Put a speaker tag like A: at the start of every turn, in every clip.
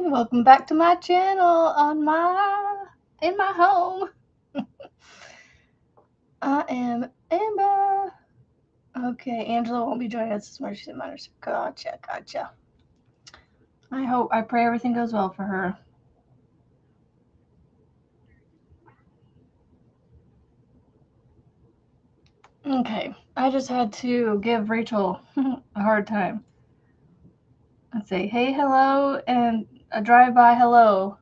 A: Welcome back to my channel in my home. I am Amber. Okay, Angela won't be joining us this morning. She's in minors. Gotcha. I pray everything goes well for her. Okay, I just had to give Rachel a hard time. Let's say, hey, hello, and a drive-by hello.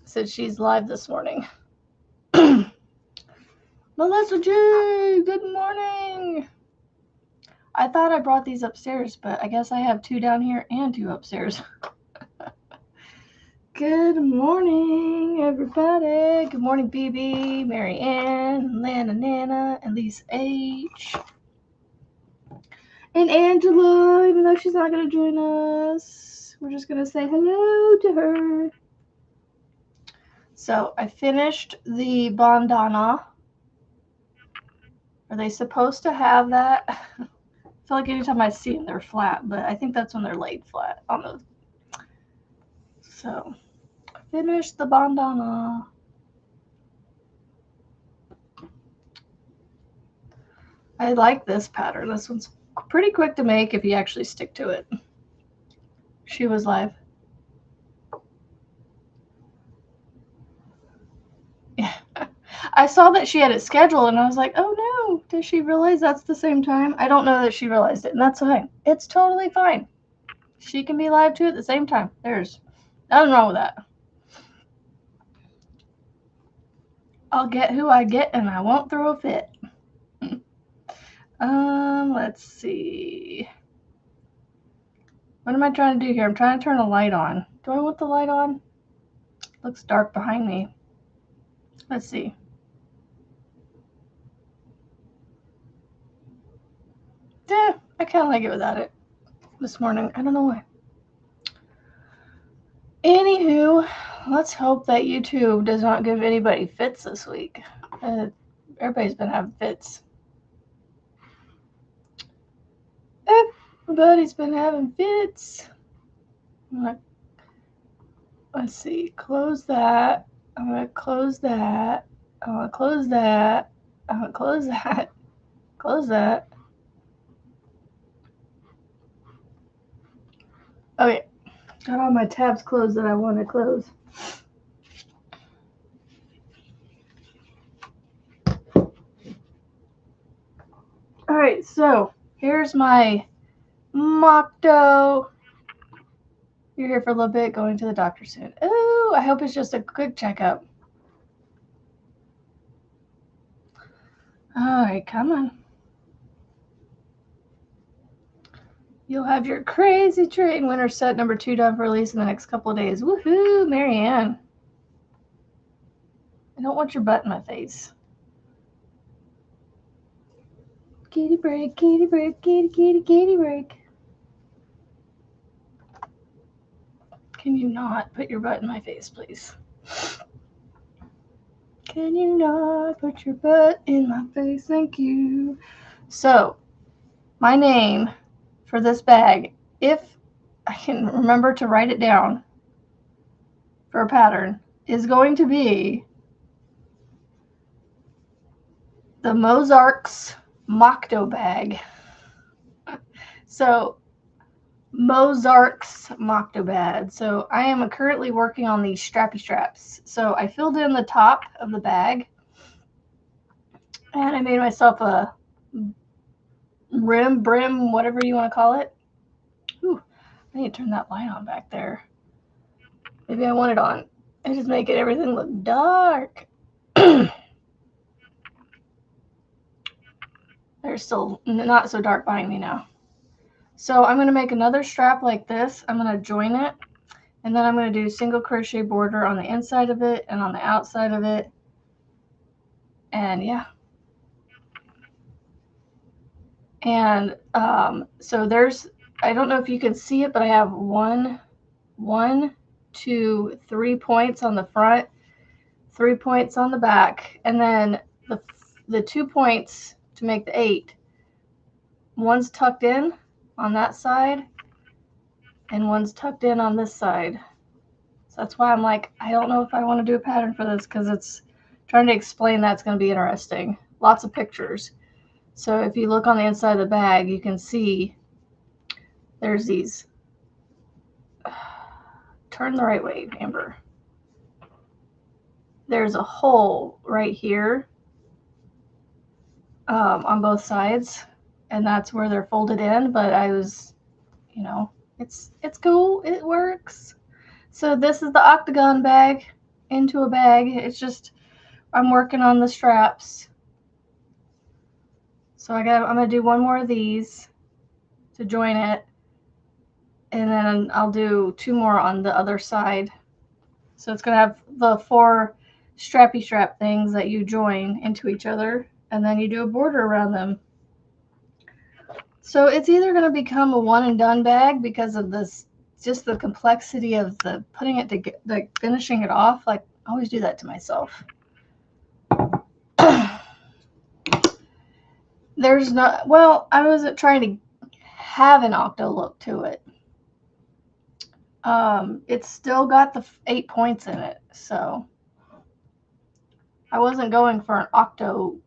A: Said she's live this morning. Melissa J, good morning. I thought I brought these upstairs, but I guess I have 2 down here and 2 upstairs. Good morning, everybody. Good morning, BB, Mary Ann, Lana Nana, and Lisa H. And Angela, even though she's not going to join us, we're just going to say hello to her. So I finished the bandana. Are they supposed to have that? I feel like anytime I see them, they're flat, but I think that's when they're laid flat on the. So I finished the bandana. I like this pattern. This one's pretty quick to make if you actually stick to it. She was live. Yeah. I saw that she had it scheduled and I was like, oh no, does she realize that's the same time? I don't know that she realized it, and that's fine. It's totally fine. She can be live too at the same time. There's nothing wrong with that. I'll get who I get and I won't throw a fit. Let's see. What am I trying to do here? I'm trying to turn a light on. Do I want the light on? Looks dark behind me. Let's see. Yeah, I kind of like it without it this morning. I don't know why. Anywho, let's hope that YouTube does not give anybody fits this week. Everybody's been having fits. Everybody's been having fits. Let's see. Close that. I'm going to close that. I'm going to close that. I'm going to close that. Close that. Okay. Got all my tabs closed that I want to close. Alright, so here's my mock dough. You're here for a little bit, going to the doctor soon. Ooh, I hope it's just a quick checkup. Alright, come on. You'll have your crazy train winter set number 2 done for release in the next couple of days. Woohoo, Marianne. I don't want your butt in my face. Kitty break, kitty break, kitty, kitty, kitty break. Can you not put your butt in my face, please? Can you not put your butt in my face? Thank you. So, my name for this bag, if I can remember to write it down for a pattern, is going to be the Mozart's Mock Dough bag. So, Mozart's Mock Dough bag. So, I am currently working on these strappy straps. So, I filled in the top of the bag and I made myself a brim, whatever you want to call it. Ooh, I need to turn that light on back there. Maybe I want it on. I just make it everything look dark. They're still not so dark behind me now. So I'm going to make another strap like this. I'm going to join it. And then I'm going to do single crochet border on the inside of it and on the outside of it. And yeah. And so there's, I don't know if you can see it, but I have 1, 2, 3 points on the front, 3 points on the back, and then the 2 points to make the 8. One's tucked in on that side, and one's tucked in on this side. So that's why I'm like, I don't know if I want to do a pattern for this because it's trying to explain that's going to be interesting. Lots of pictures. So if you look on the inside of the bag, you can see there's these. Turn the right way, Amber. There's a hole right here on both sides, and that's where they're folded in. But I was, you know, it's cool. It works. So this is the octagon bag into a bag. It's just I'm working on the straps. So I'm gonna do one more of these to join it, and then I'll do 2 more on the other side. So it's gonna have the 4 strappy strap things that you join into each other, and then you do a border around them. So it's either gonna become a one and done bag because of this, just the complexity of the putting it together, like finishing it off. Like I always do that to myself. There's not, well, I wasn't trying to have an octo look to it. It's still got the 8 points in it, so I wasn't going for an octo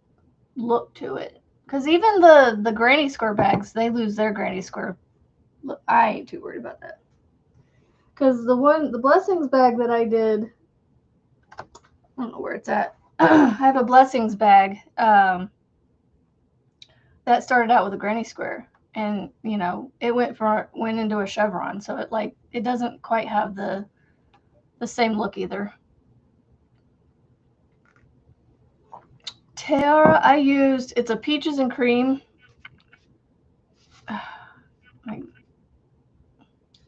A: look to it. Because even the granny square bags, they lose their granny square. Look, I ain't too worried about that. Because the blessings bag that I did, I don't know where it's at. I have a blessings bag that started out with a granny square, and you know it went into a chevron, so it doesn't quite have the same look either. Tiara I used, it's a peaches and cream. My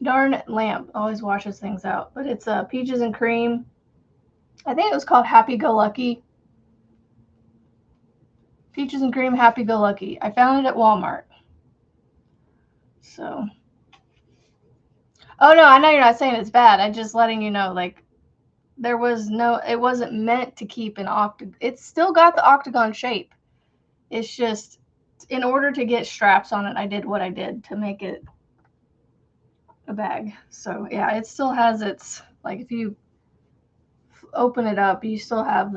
A: darn lamp always washes things out, but it's a peaches and cream. I think it was called Happy Go Lucky. Peaches and cream Happy Go Lucky. I found it at Walmart. So, oh no, I know you're not saying it's bad. I'm just letting you know, like, there was no, it wasn't meant to keep an octagon. It's still got the octagon shape. It's just, in order to get straps on it, I did what I did to make it a bag. So yeah, it still has its, like, if you open it up, you still have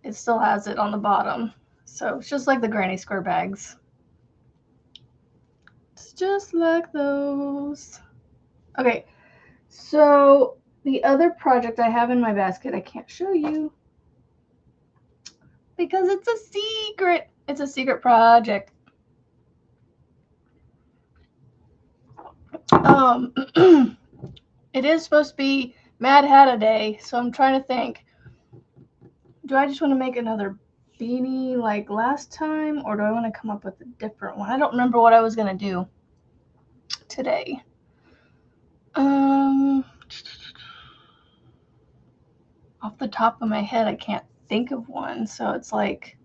A: it still has it on the bottom. So it's just like the granny square bags. It's just like those. Okay, so the other project I have in my basket, I can't show you because it's a secret. It's a secret project. It is supposed to be Mad Hatter Day, so I'm trying to think. Do I just want to make another beanie like last time, or do I want to come up with a different one? I don't remember what I was gonna do today. Off the top of my head, I can't think of one, so it's like,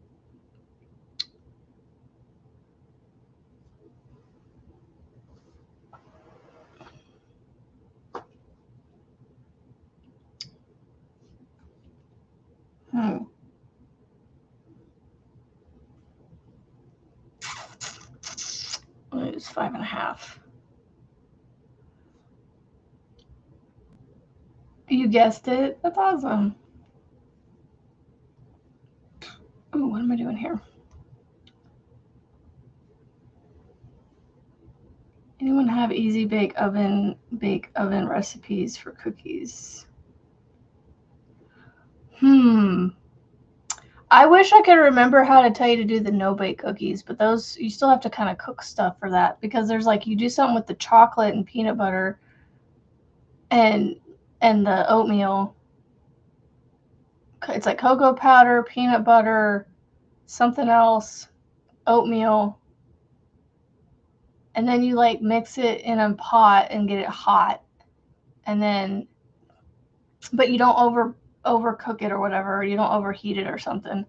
A: It's 5.5. You guessed it. That's awesome. Oh, what am I doing here? Anyone have easy bake oven recipes for cookies? I wish I could remember how to tell you to do the no-bake cookies, but those, you still have to kind of cook stuff for that, because there's like, you do something with the chocolate and peanut butter and the oatmeal. It's like cocoa powder, peanut butter, something else, oatmeal, and then you like mix it in a pot and get it hot, and then, but you don't overcook it or whatever, or you don't overheat it or something.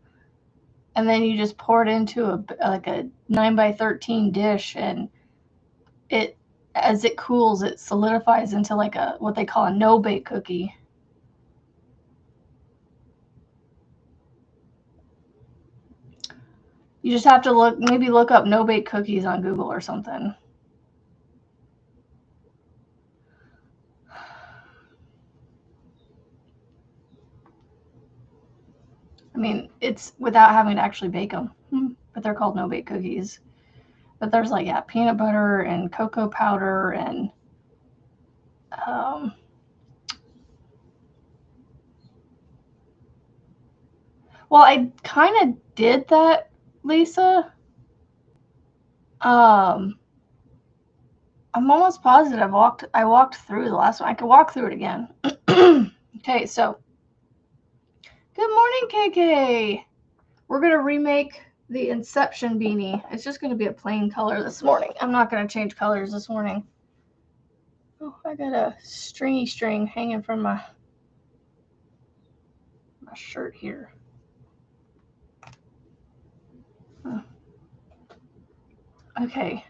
A: And then you just pour it into a 9x13 dish, and it, as it cools, it solidifies into like a, what they call a no-bake cookie. You just have to maybe look up no-bake cookies on Google or something. mean, it's without having to actually bake them, but they're called no-bake cookies. But there's like, yeah, peanut butter and cocoa powder and well, I kind of did that, Lisa. I'm almost positive I walked through the last one. I could walk through it again. Okay, so good morning, KK. We're gonna remake the Inception beanie. It's just gonna be a plain color this morning. I'm not gonna change colors this morning. Oh, I got a stringy string hanging from my shirt here. Okay.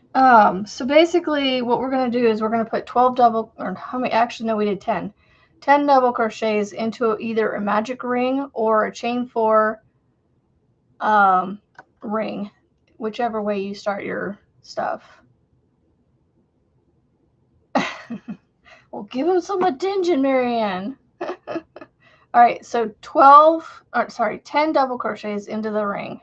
A: So basically what we're going to do is we're going to put 12 double, or how many, actually no, we did 10 double crochets into either a magic ring or a chain 4 ring, whichever way you start your stuff. Well, give them some attention, Marianne. All right, so 10 double crochets into the ring.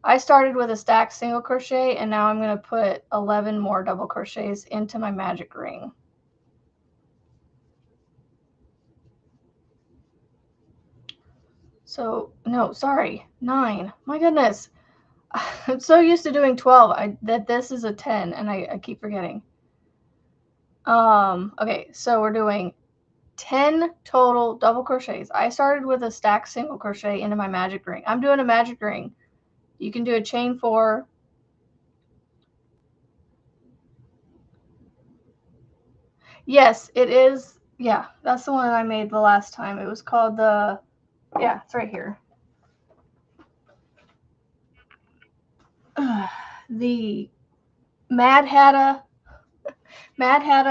A: I started with a stacked single crochet, and now I'm going to put 11 more double crochets into my magic ring. So, no, sorry, 9. My goodness. I'm so used to doing 12 that this is a 10, and I keep forgetting. Okay, so we're doing 10 total double crochets. I started with a stacked single crochet into my magic ring. I'm doing a magic ring. You can do a chain 4. Yes, it is. Yeah, that's the one I made the last time. It was called the, yeah, it's right here. The Mad Hatta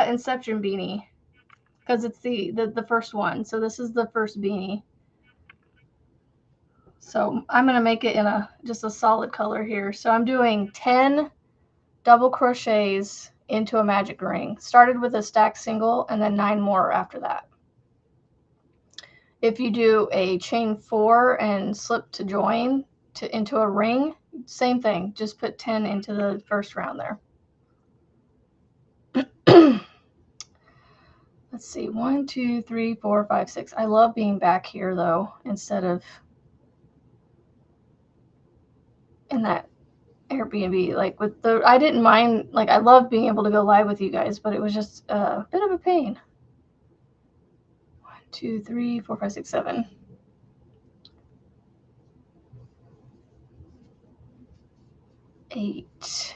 A: Inception beanie, because it's the first one. So this is the first beanie. So I'm going to make it in just a solid color here. So I'm doing 10 double crochets into a magic ring. Started with a stacked single and then 9 more after that. If you do a chain 4 and slip to join into a ring, same thing. Just put 10 into the first round there. Let's see, 1, 2, 3, 4, 5, 6. I love being back here though, instead of in that Airbnb. Like with I didn't mind, like I love being able to go live with you guys, but it was just a bit of a pain. 1, 2, 3, 4, 5, 6, 7. 8.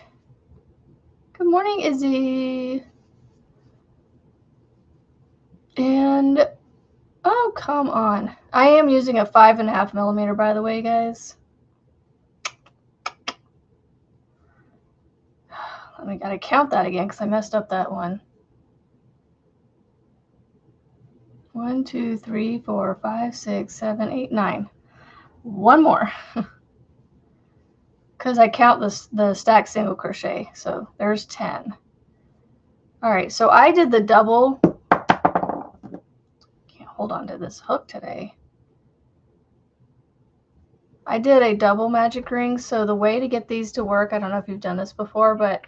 A: Good morning, Izzy. And oh, come on. I am using a 5.5 millimeter, by the way, guys. I gotta count that again because I messed up that one. 1, 2, 3, 4, 5, 6, 7, 8, 9. One more. Because I count the stacked single crochet. So there's 10. All right, so I did the double. Can't hold on to this hook today. I did a double magic ring. So the way to get these to work, I don't know if you've done this before, but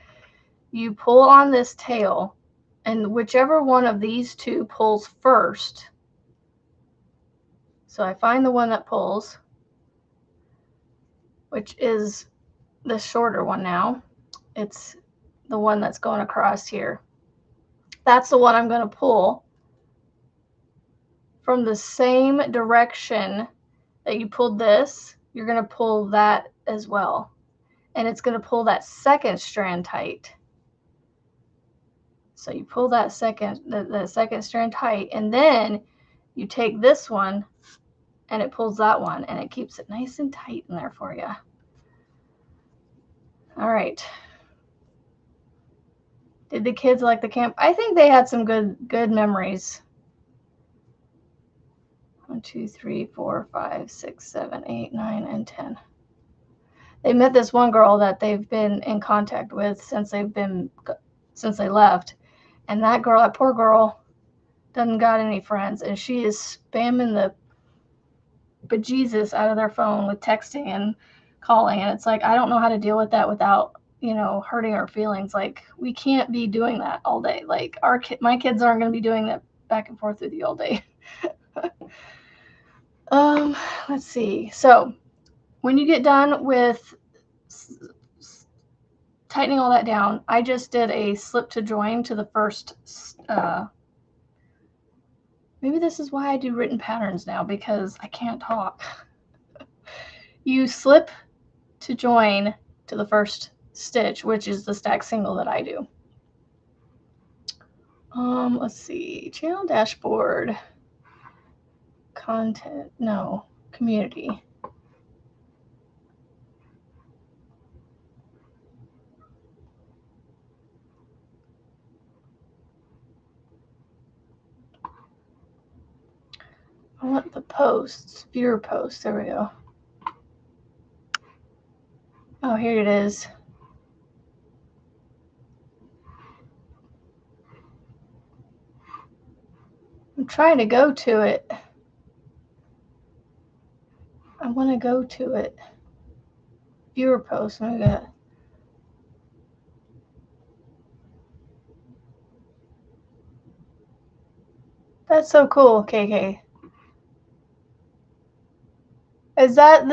A: you pull on this tail, and whichever one of these two pulls first. So I find the one that pulls, which is the shorter one now. It's the one that's going across here. That's the one I'm going to pull from the same direction that you pulled this. You're going to pull that as well. And it's going to pull that second strand tight. So you pull that the second strand tight, and then you take this one and it pulls that one, and it keeps it nice and tight in there for you. All right. Did the kids like the camp? I think they had some good memories. 1, 2, 3, 4, 5, 6, 7, 8, 9, and 10. They met this one girl that they've been in contact with since they left. And that girl, that poor girl, doesn't got any friends, and she is spamming bejesus out of their phone with texting and calling, and it's like I don't know how to deal with that without, you know, hurting our feelings. Like we can't be doing that all day. Like my kids aren't going to be doing that back and forth with you all day. Let's see. So when you get done with tightening all that down, I just did a slip to join to the first. Maybe this is why I do written patterns now, because I can't talk. You slip to join to the first stitch, which is the stack single that I do. Let's see, channel dashboard, content, no, community. I want the posts, viewer posts, there we go. Oh, here it is. I'm trying to go to it. I want to go to it. Viewer posts, let me get. That's so cool, KK. Is that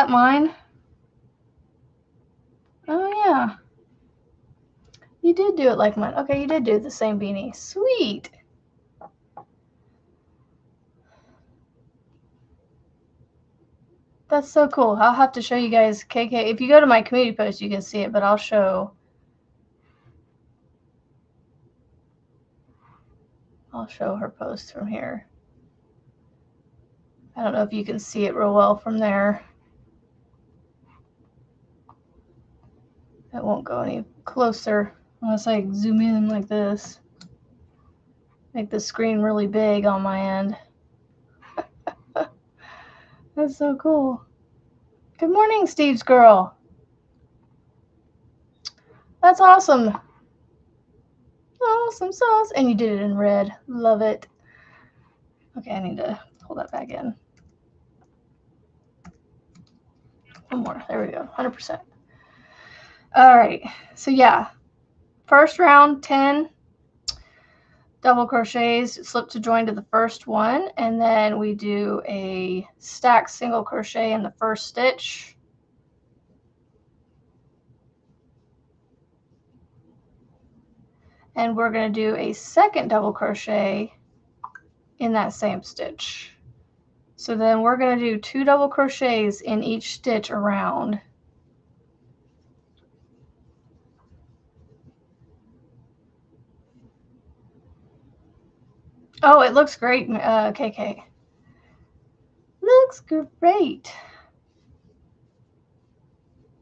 A: mine? Oh yeah. You did do it like mine. Okay, you did do the same beanie. Sweet. That's so cool. I'll have to show you guys KK. If you go to my community post, you can see it, but I'll show her post from here. I don't know if you can see it real well from there. It won't go any closer unless I zoom in like this. Make the screen really big on my end. That's so cool. Good morning, Steve's girl. That's awesome. Awesome sauce. And you did it in red. Love it. Okay, I need to pull that back in. One more. There we go. 100%. All right. So yeah, first round, 10 double crochets, slip to join to the first one, and then we do a stack single crochet in the first stitch. And we're going to do a second double crochet in that same stitch. So then we're going to do 2 double crochets in each stitch around. Oh, it looks great, KK. Looks great.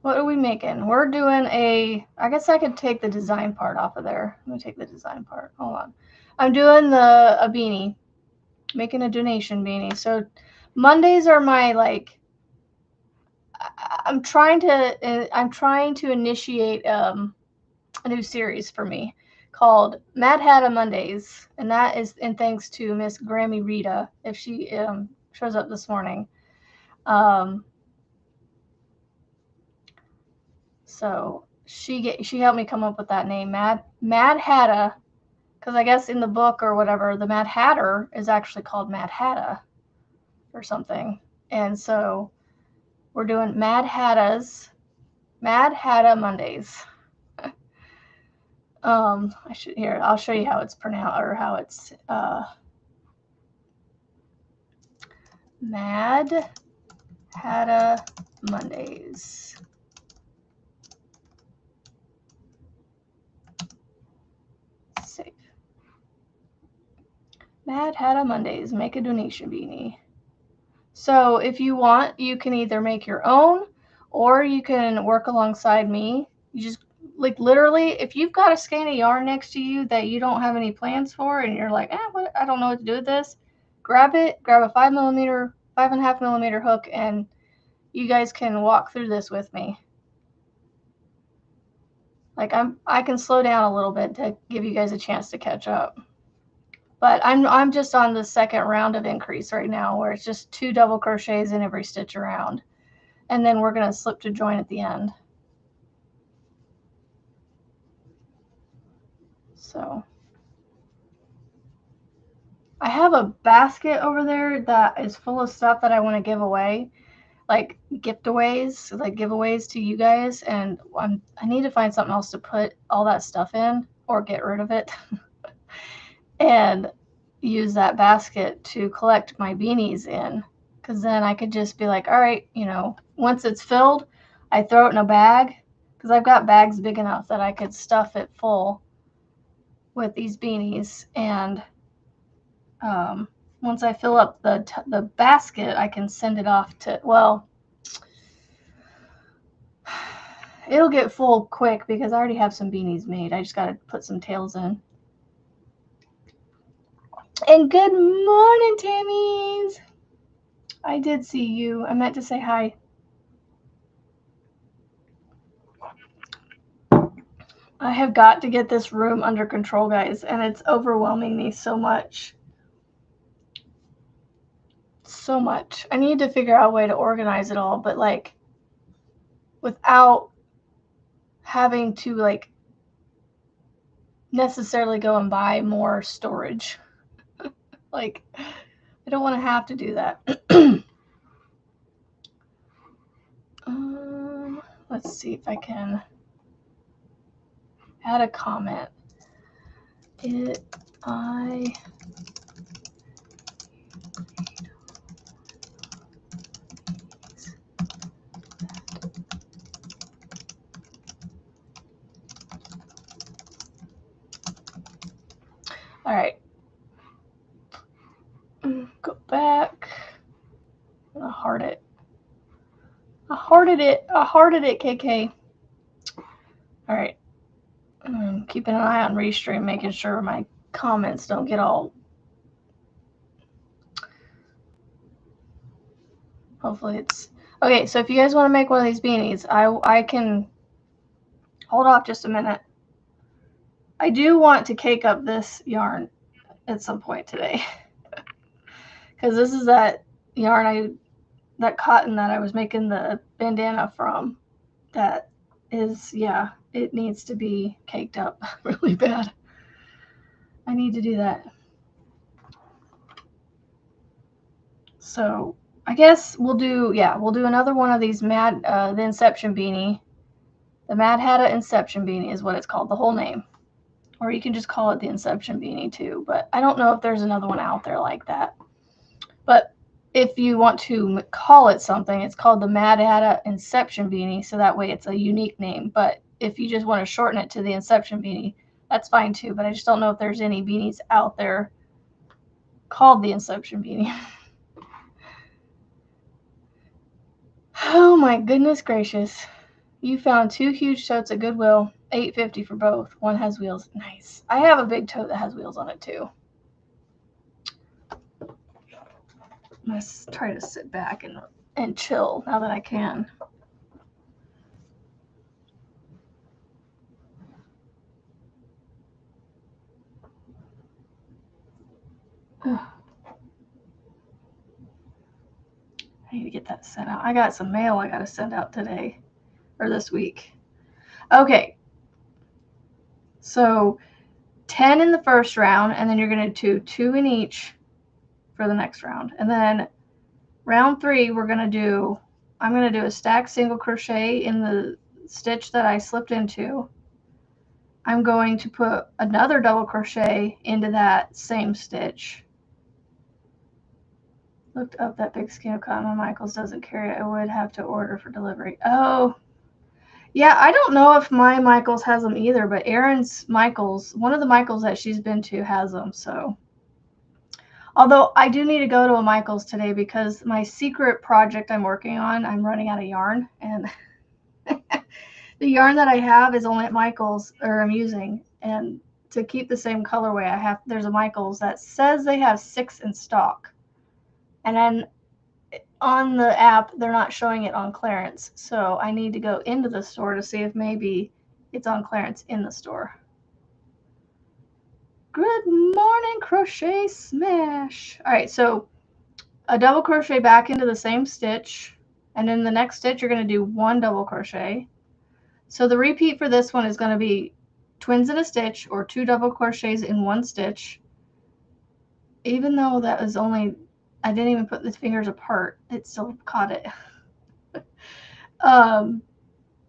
A: What are we making? We're doing I guess I could take the design part off of there. Let me take the design part. Hold on. I'm doing a beanie. Making a donation beanie. So Mondays are my, like, I'm trying to initiate a new series for me called Mad Hatta Mondays, and that is in thanks to Miss Grammy Rita, if she shows up this morning. So she helped me come up with that name, Mad Hatta, because I guess in the book or whatever, the Mad Hatter is actually called Mad Hatta or something, and so we're doing Mad Hatta Mondays. I'll show you how it's pronounced, or how it's Mad Hatta Mondays. Save. Mad Hatta Mondays, make a donation beanie. So if you want, you can either make your own, or you can work alongside me. You just, like, literally, if you've got a skein of yarn next to you that you don't have any plans for, and you're like, I don't know what to do with this, grab it, grab a 5.5 millimeter hook, and you guys can walk through this with me. Like, I can slow down a little bit to give you guys a chance to catch up. But I'm just on the second round of increase right now, where it's just 2 double crochets in every stitch around. And then we're going to slip to join at the end. So I have a basket over there that is full of stuff that I want to give away, like giveaways, like giveaways to you guys. And I need to find something else to put all that stuff in, or get rid of it. And use that basket to collect my beanies in, because then I could just be like, all right, you know, once it's filled, I throw it in a bag, because I've got bags big enough that I could stuff it full with these beanies. And once I fill up the basket, I can send it off to, well, it'll get full quick because I already have some beanies made. I just got to put some tails in. And good morning, Tammys. I did see you. I meant to say hi. I have got to get this room under control, guys, and it's overwhelming me so much. So much. I need to figure out a way to organize it all, but like without having to like necessarily go and buy more storage. Like, I don't want to have to do that. Let's see if I can add a comment. All right. Go back. I'm gonna heart it. I hearted it, KK. All right. I'm keeping an eye on Restream, making sure my comments don't get all. Hopefully it's okay. So if you guys want to make one of these beanies, I can hold off just a minute. I do want to cake up this yarn at some point today, because this is that yarn that cotton that I was making the bandana from. That is, yeah, it needs to be caked up really bad. I need to do that. So I guess we'll do another one of these the Inception beanie. The Mad Hatta Inception beanie is what it's called, the whole name. Or you can just call it the Inception beanie too, but I don't know if there's another one out there like that. But if you want to call it something, it's called the Mad Hatta Inception beanie, so that way it's a unique name. But if you just want to shorten it to the Inception beanie, that's fine too. But I just don't know if there's any beanies out there called the Inception beanie. Oh my goodness gracious. You found 2 huge totes at Goodwill, $8.50 for both. One has wheels. Nice. I have a big tote that has wheels on it too. Let's try to sit back and chill now that I can. I need to get that sent out. I got some mail I got to send out today or this week. Okay. So 10 in the first round, and then you're going to do 2 in each for the next round. And then round 3, I'm going to do a stacked single crochet in the stitch that I slipped into. I'm going to put another double crochet into that same stitch. Looked up that big skein of cotton on Michaels doesn't carry it. I would have to order for delivery. Oh, yeah, I don't know if my Michaels has them either, but Erin's Michaels, one of the Michaels that she's been to has them. So, although I do need to go to a Michaels today because my secret project I'm working on, I'm running out of yarn, and the yarn that I have is only at Michaels, or I'm using, and to keep the same colorway, there's a Michaels that says they have 6 in stock. And then on the app, they're not showing it on clearance. So I need to go into the store to see if maybe it's on clearance in the store. Good morning, Crochet Smash. All right, so a double crochet back into the same stitch, and in the next stitch you're going to do 1 double crochet. So the repeat for this one is going to be twins in a stitch or 2 double crochets in 1 stitch. Even though that was only, I didn't even put the fingers apart, it still caught it. And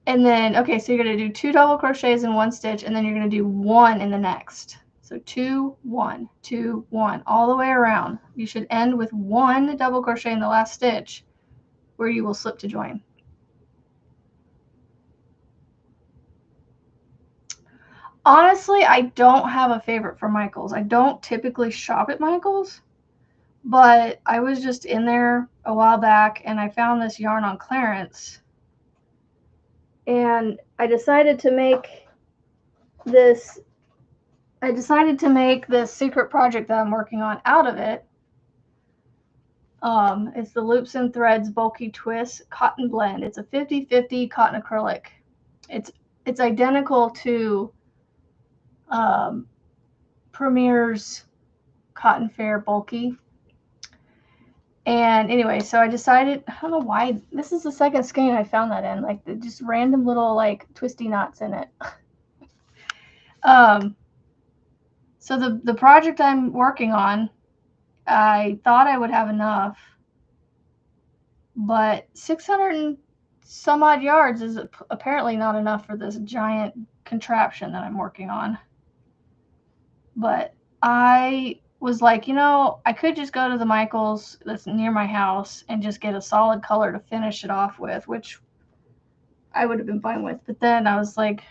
A: then, okay, so you're going to do 2 double crochets in 1 stitch, and then you're going to do 1 in the next. So 2, 1, 2, 1, all the way around. You should end with 1 double crochet in the last stitch where you will slip to join. Honestly, I don't have a favorite for Michaels. I don't typically shop at Michaels, but I was just in there a while back and I found this yarn on clearance. And I decided to make this secret project that I'm working on out of it. It's the Loops and Threads Bulky Twist Cotton Blend. It's a 50-50 cotton acrylic. It's identical to Premier's Cotton Fair Bulky. And anyway, so I decided, I don't know why, this is the second skein I found that in, like just random little like twisty knots in it. So the project I'm working on, I thought I would have enough, but 600 and some odd yards is apparently not enough for this giant contraption that I'm working on. But I was like, I could just go to the Michaels that's near my house and just get a solid color to finish it off with, which I would have been fine with. But then I was like,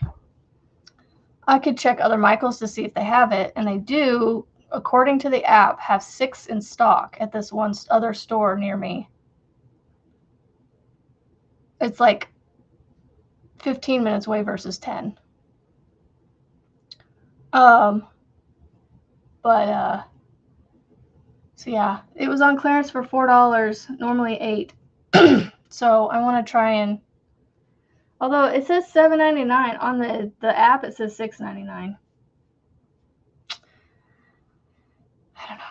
A: I could check other Michaels to see if they have it, and they do, according to the app, have 6 in stock at this one other store near me. It's like 15 minutes away versus 10. So yeah, it was on clearance for $4, normally $8. So I want to try and, although it says $7.99 on the app, it says $6.99. I don't know.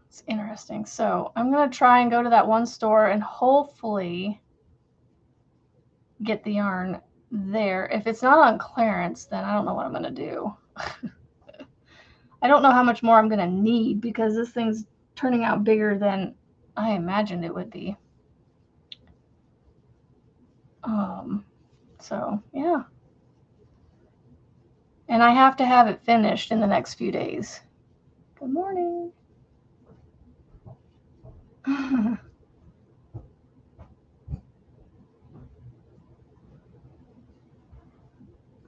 A: It's interesting. So I'm going to try and go to that one store and hopefully get the yarn there. If it's not on clearance, then I don't know what I'm going to do. I don't know how much more I'm going to need because this thing's turning out bigger than I imagined it would be. So yeah. And I have to have it finished in the next few days. Good morning. All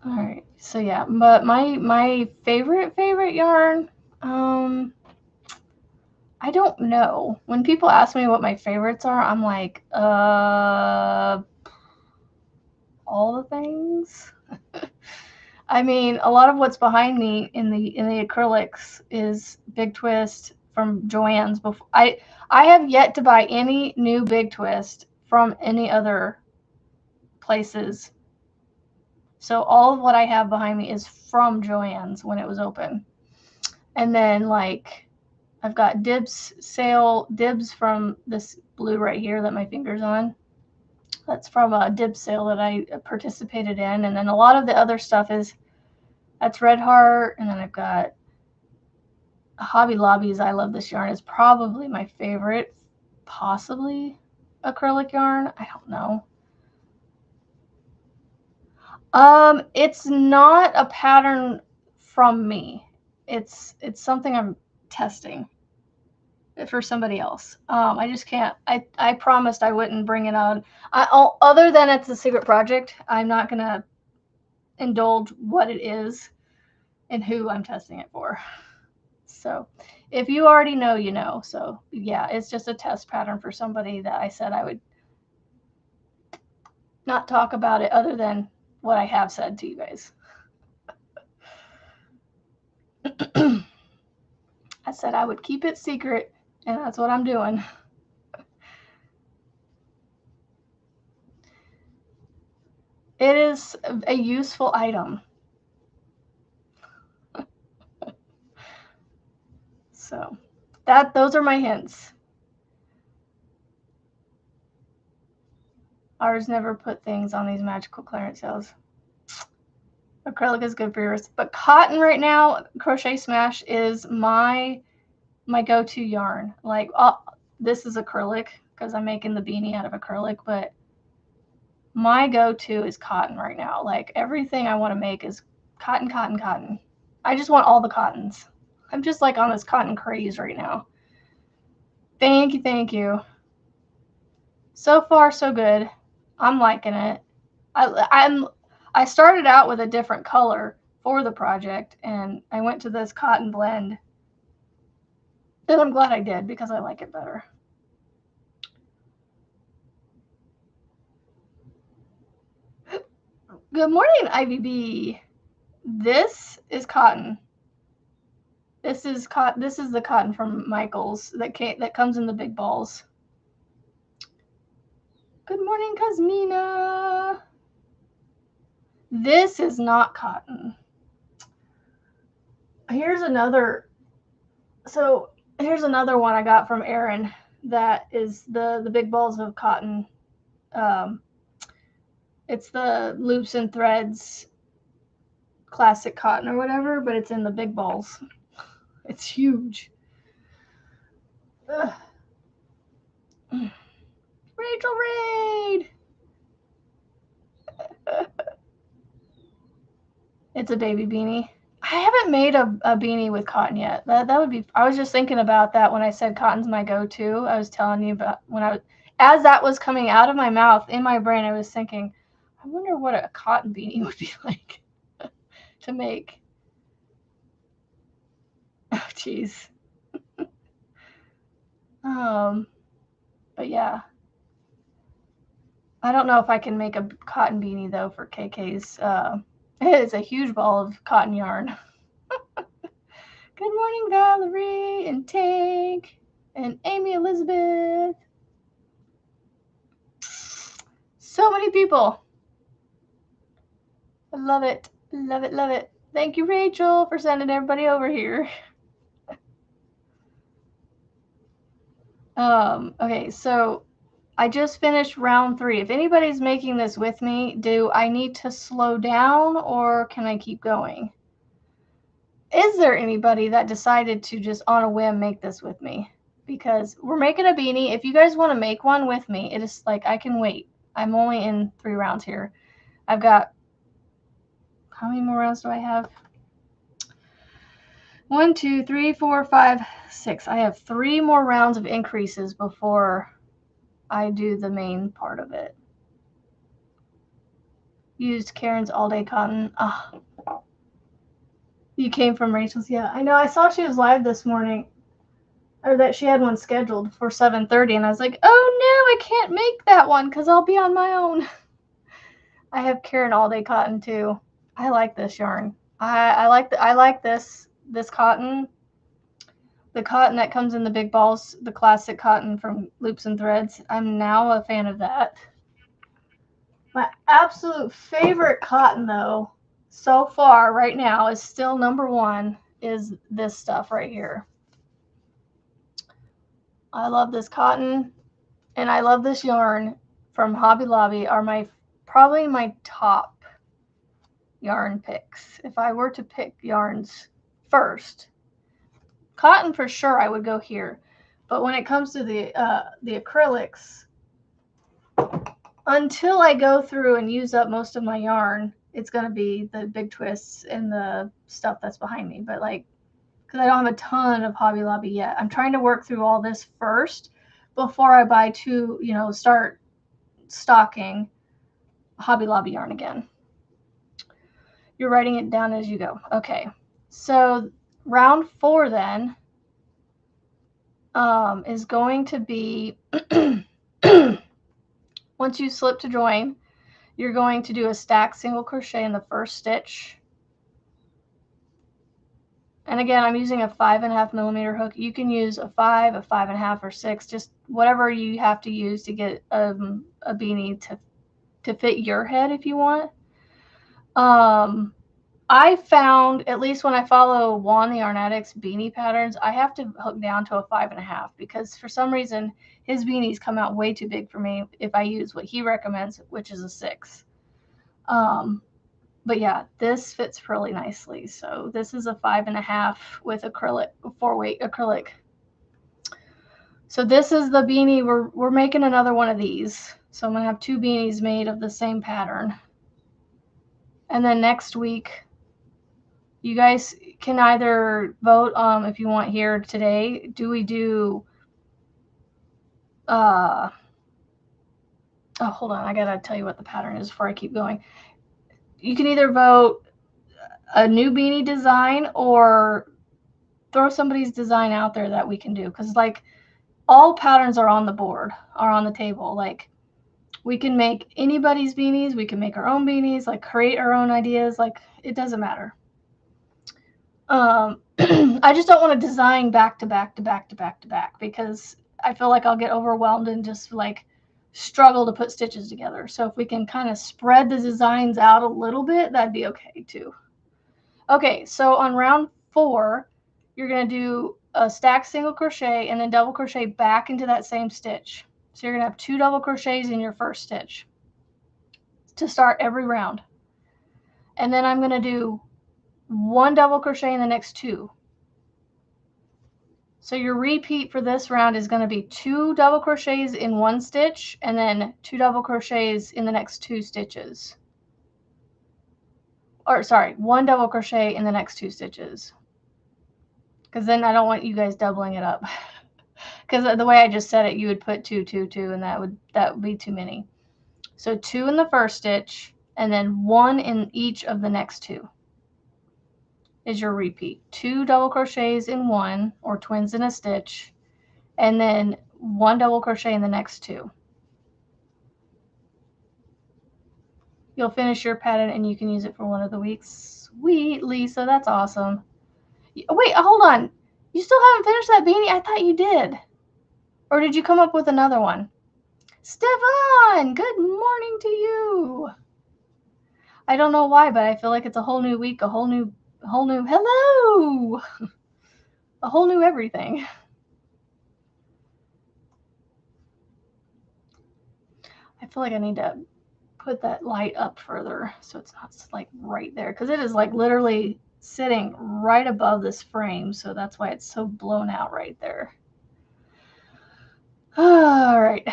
A: right, so yeah, but my favorite yarn, I don't know. When people ask me what my favorites are, I'm like, all the things. I mean, a lot of what's behind me in the acrylics is Big Twist from Joann's. Before I have yet to buy any new Big Twist from any other places. So all of what I have behind me is from Joann's when it was open. And then like I've got dibs from this blue right here that my finger's on. That's from a dibs sale that I participated in. And then a lot of the other stuff that's Red Heart. And then I've got Hobby Lobby's I Love This Yarn is probably my favorite, possibly acrylic yarn. I don't know. It's not a pattern from me. It's something I'm testing for somebody else. I just can't. I promised I wouldn't bring it on. Other than it's a secret project, I'm not gonna indulge what it is and who I'm testing it for. So, if you already know, you know. So yeah, it's just a test pattern for somebody that I said I would not talk about it other than what I have said to you guys. I said I would keep it secret, and that's what I'm doing. It is a useful item. So those are my hints. Ours never put things on these magical clearance sales. Acrylic is good for yours, but cotton right now, Crochet Smash is my go-to yarn. Like, this is acrylic because I'm making the beanie out of acrylic, but my go-to is cotton right now. Like, everything I want to make is cotton, cotton, cotton. I just want all the cottons. I'm just like on this cotton craze right now. Thank you, thank you. So far, so good. I'm liking it. I started out with a different color for the project, and I went to this cotton blend. And I'm glad I did because I like it better. Good morning, Ivy B. This is cotton. This is the cotton from Michaels that comes in the big balls. Good morning, Cosmina. This is not cotton. Here's another one I got from Erin that is the big balls of cotton. It's the Loops and Threads classic cotton or whatever, but it's in the big balls. It's huge. Ugh. Rachel Raid! It's a baby beanie. I haven't made a beanie with cotton yet. That would be. I was just thinking about that when I said cotton's my go-to. I was telling you about as that was coming out of my mouth in my brain. I was thinking, I wonder what a cotton beanie would be like to make. Oh, jeez. But yeah. I don't know if I can make a cotton beanie though for KK's. It's a huge ball of cotton yarn. Good morning, Valerie and Tank and Amy Elizabeth. So many people. I love it. Love it. Love it. Thank you, Rachel, for sending everybody over here. Okay, so I just finished round 3. If anybody's making this with me, do I need to slow down or can I keep going? Is there anybody that decided to just on a whim make this with me? Because we're making a beanie. If you guys want to make one with me, it is like I can wait. I'm only in 3 rounds here. I've got, how many more rounds do I have? 1, 2, 3, 4, 5, 6. I have 3 more rounds of increases before I do the main part of it. Used Karen's all day cotton. You came from Rachel's. Yeah, I know. I saw she was live this morning, or that she had one scheduled for 7:30, and I was like, oh no, I can't make that one because I'll be on my own. I have Karen all day cotton too. I like this yarn. I like this cotton. The cotton that comes in the big balls, the classic cotton from Loops and Threads. I'm now a fan of that. My absolute favorite cotton though, so far right now, is still number 1 is this stuff right here. I love this cotton and I love this yarn from Hobby Lobby. Are probably my top yarn picks. If I were to pick yarns first, cotton for sure I would go here. But when it comes to the acrylics, until I go through and use up most of my yarn, it's going to be the big twists and the stuff that's behind me. But like, because I don't have a ton of Hobby Lobby yet, I'm trying to work through all this first before I buy start stocking Hobby Lobby yarn again. You're writing it down as you go. Okay. So round 4 then is going to be once you slip to join, you're going to do a stack single crochet in the first stitch. And again, I'm using a 5.5 millimeter hook. You can use a 5, a 5.5, or 6, just whatever you have to use to get a beanie to fit your head if you want. I found, at least when I follow Juan the Arnatic's beanie patterns, I have to hook down to a 5.5 because for some reason his beanies come out way too big for me if I use what he recommends, which is a 6. But yeah, this fits really nicely. So this is a 5.5 with acrylic, 4-weight acrylic. So this is the beanie. We're making another one of these. So I'm gonna have 2 beanies made of the same pattern. And then next week, you guys can either vote if you want here today. Do we do oh, hold on, I gotta tell you what the pattern is before I keep going. You can either vote a new beanie design or throw somebody's design out there that we can do, because like all patterns are on the board, are on the table. Like we can make anybody's beanies, we can make our own beanies, like create our own ideas, like it doesn't matter. I just don't want to design back to back to back to back to back because I feel like I'll get overwhelmed and just like struggle to put stitches together. So if we can kind of spread the designs out a little bit, that'd be okay too. Okay, so on round 4, you're going to do a stack single crochet and then double crochet back into that same stitch. So you're going to have 2 double crochets in your first stitch to start every round. And then I'm going to do 1 double crochet in the next 2. So your repeat for this round is going to be 2 double crochets in 1 stitch and then 2 double crochets in the next 2 stitches. Or sorry, 1 double crochet in the next 2 stitches. Because then I don't want you guys doubling it up. Because the way I just said it, you would put 2, 2, 2, and that would be too many. So 2 in the first stitch, and then 1 in each of the next 2 is your repeat. 2 double crochets in 1, or twins in a stitch, and then 1 double crochet in the next 2. You'll finish your pattern, and you can use it for one of the weeks. Sweet, Lisa, that's awesome. Wait, hold on. You still haven't finished that beanie? I thought you did. Or did you come up with another one? Stefan, good morning to you. I don't know why, but I feel like it's a whole new week, a whole new hello, a whole new everything. I feel like I need to put that light up further so it's not like right there, because it is like literally sitting right above this frame, so that's why it's so blown out right there. All right,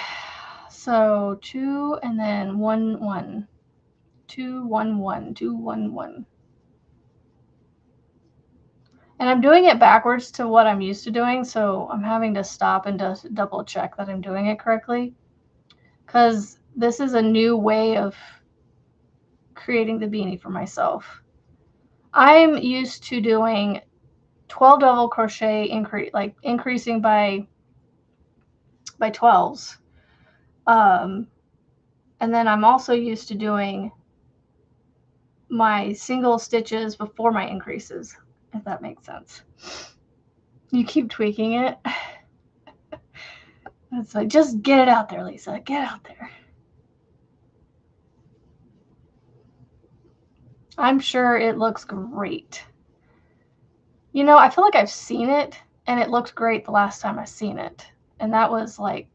A: so 2 and then 1 1 2 1 1 2 1 1. And I'm doing it backwards to what I'm used to doing, so I'm having to stop and just double check that I'm doing it correctly, because this is a new way of creating the beanie for myself. I'm used to doing 12 double crochet increasing by 12s. And then I'm also used to doing my single stitches before my increases, if that makes sense. You keep tweaking it. It's like, just get it out there, Lisa. Get out there. I'm sure it looks great. You know, I feel like I've seen it, and it looked great the last time I seen it. And that was like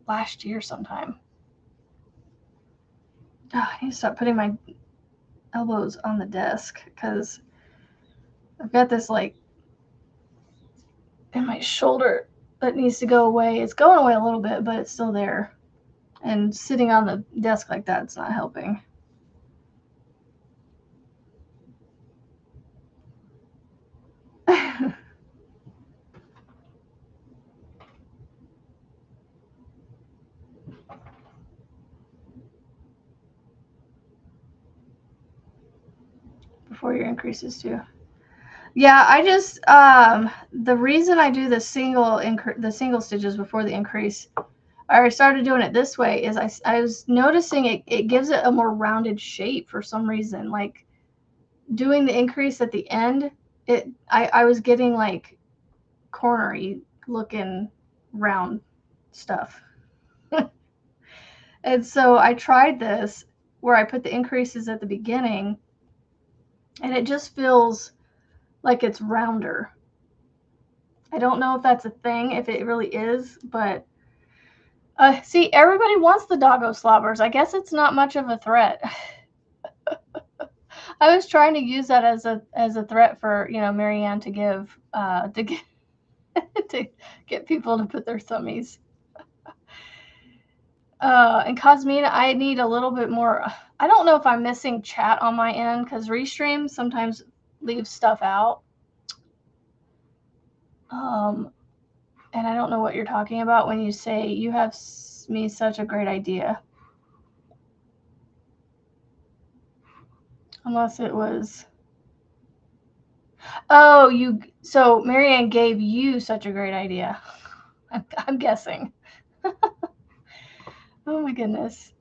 A: last year sometime. Oh, I need to stop putting my elbows on the desk because I've got this like in my shoulder that needs to go away. It's going away a little bit, but it's still there. And sitting on the desk like that, it's not helping. Before your increases too. Yeah, I just the reason I do the single stitches before the increase, I started doing it this way, is I was noticing it gives it a more rounded shape for some reason. Like doing the increase at the end, I was getting like cornery looking round stuff. And so I tried this where I put the increases at the beginning and it just feels like it's rounder. I don't know if that's a thing, if it really is, but see, everybody wants the doggo slobbers. I guess it's not much of a threat. I was trying to use that as a threat for, you know, Marianne to give to get to get people to put their thummies. And Cosmina, I need a little bit more. I don't know if I'm missing chat on my end because Restream sometimes leaves stuff out. And I don't know what you're talking about when you say you have me such a great idea. Unless it was. Oh, so Marianne gave you such a great idea. I'm guessing. Oh my goodness.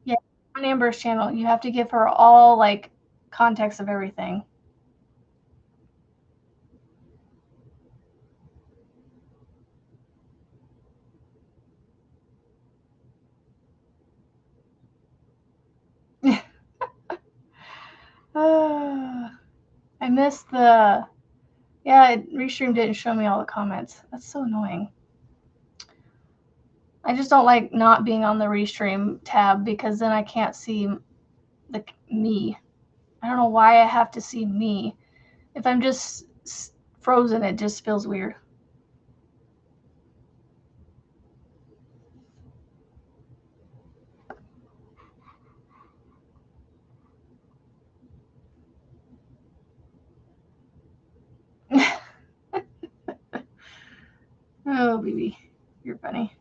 A: Yeah, on Amber's channel, you have to give her all like context of everything. I missed the. Yeah, Restream didn't show me all the comments. That's so annoying. I just don't like not being on the Restream tab because then I can't see me. I don't know why I have to see me. If I'm just frozen, it just feels weird. Oh, baby, you're funny.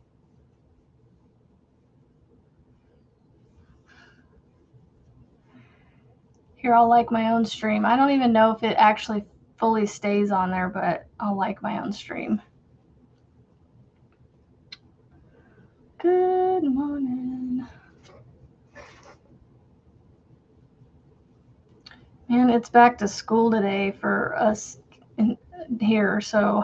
A: Here, I'll like my own stream. I don't even know if it actually fully stays on there, but I'll like my own stream. Good morning. Man, it's back to school today for us here, so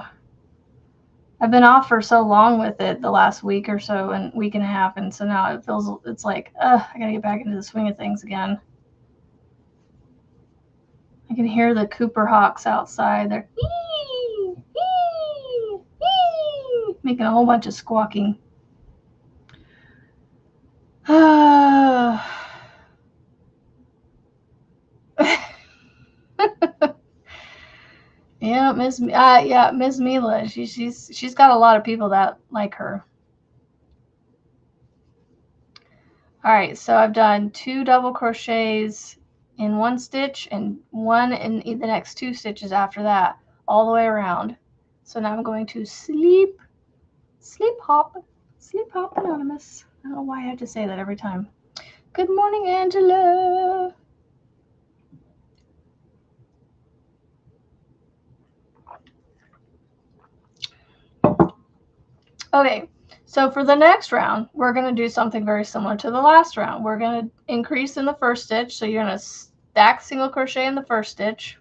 A: I've been off for so long with it the last week or so and week and a half, and so now it's like, I gotta get back into the swing of things again. I can hear the Cooper Hawks outside. They're making a whole bunch of squawking. Yeah, Miss Mila. She's got a lot of people that like her. All right, so I've done 2 double crochets in one stitch and one in the next 2 stitches after that, all the way around. So now I'm going to sleep hop anonymous. I don't know why I have to say that every time. Good morning, Angela. Okay, so for the next round, we're going to do something very similar to the last round. We're going to increase in the first stitch. So you're going to stack single crochet in the first stitch.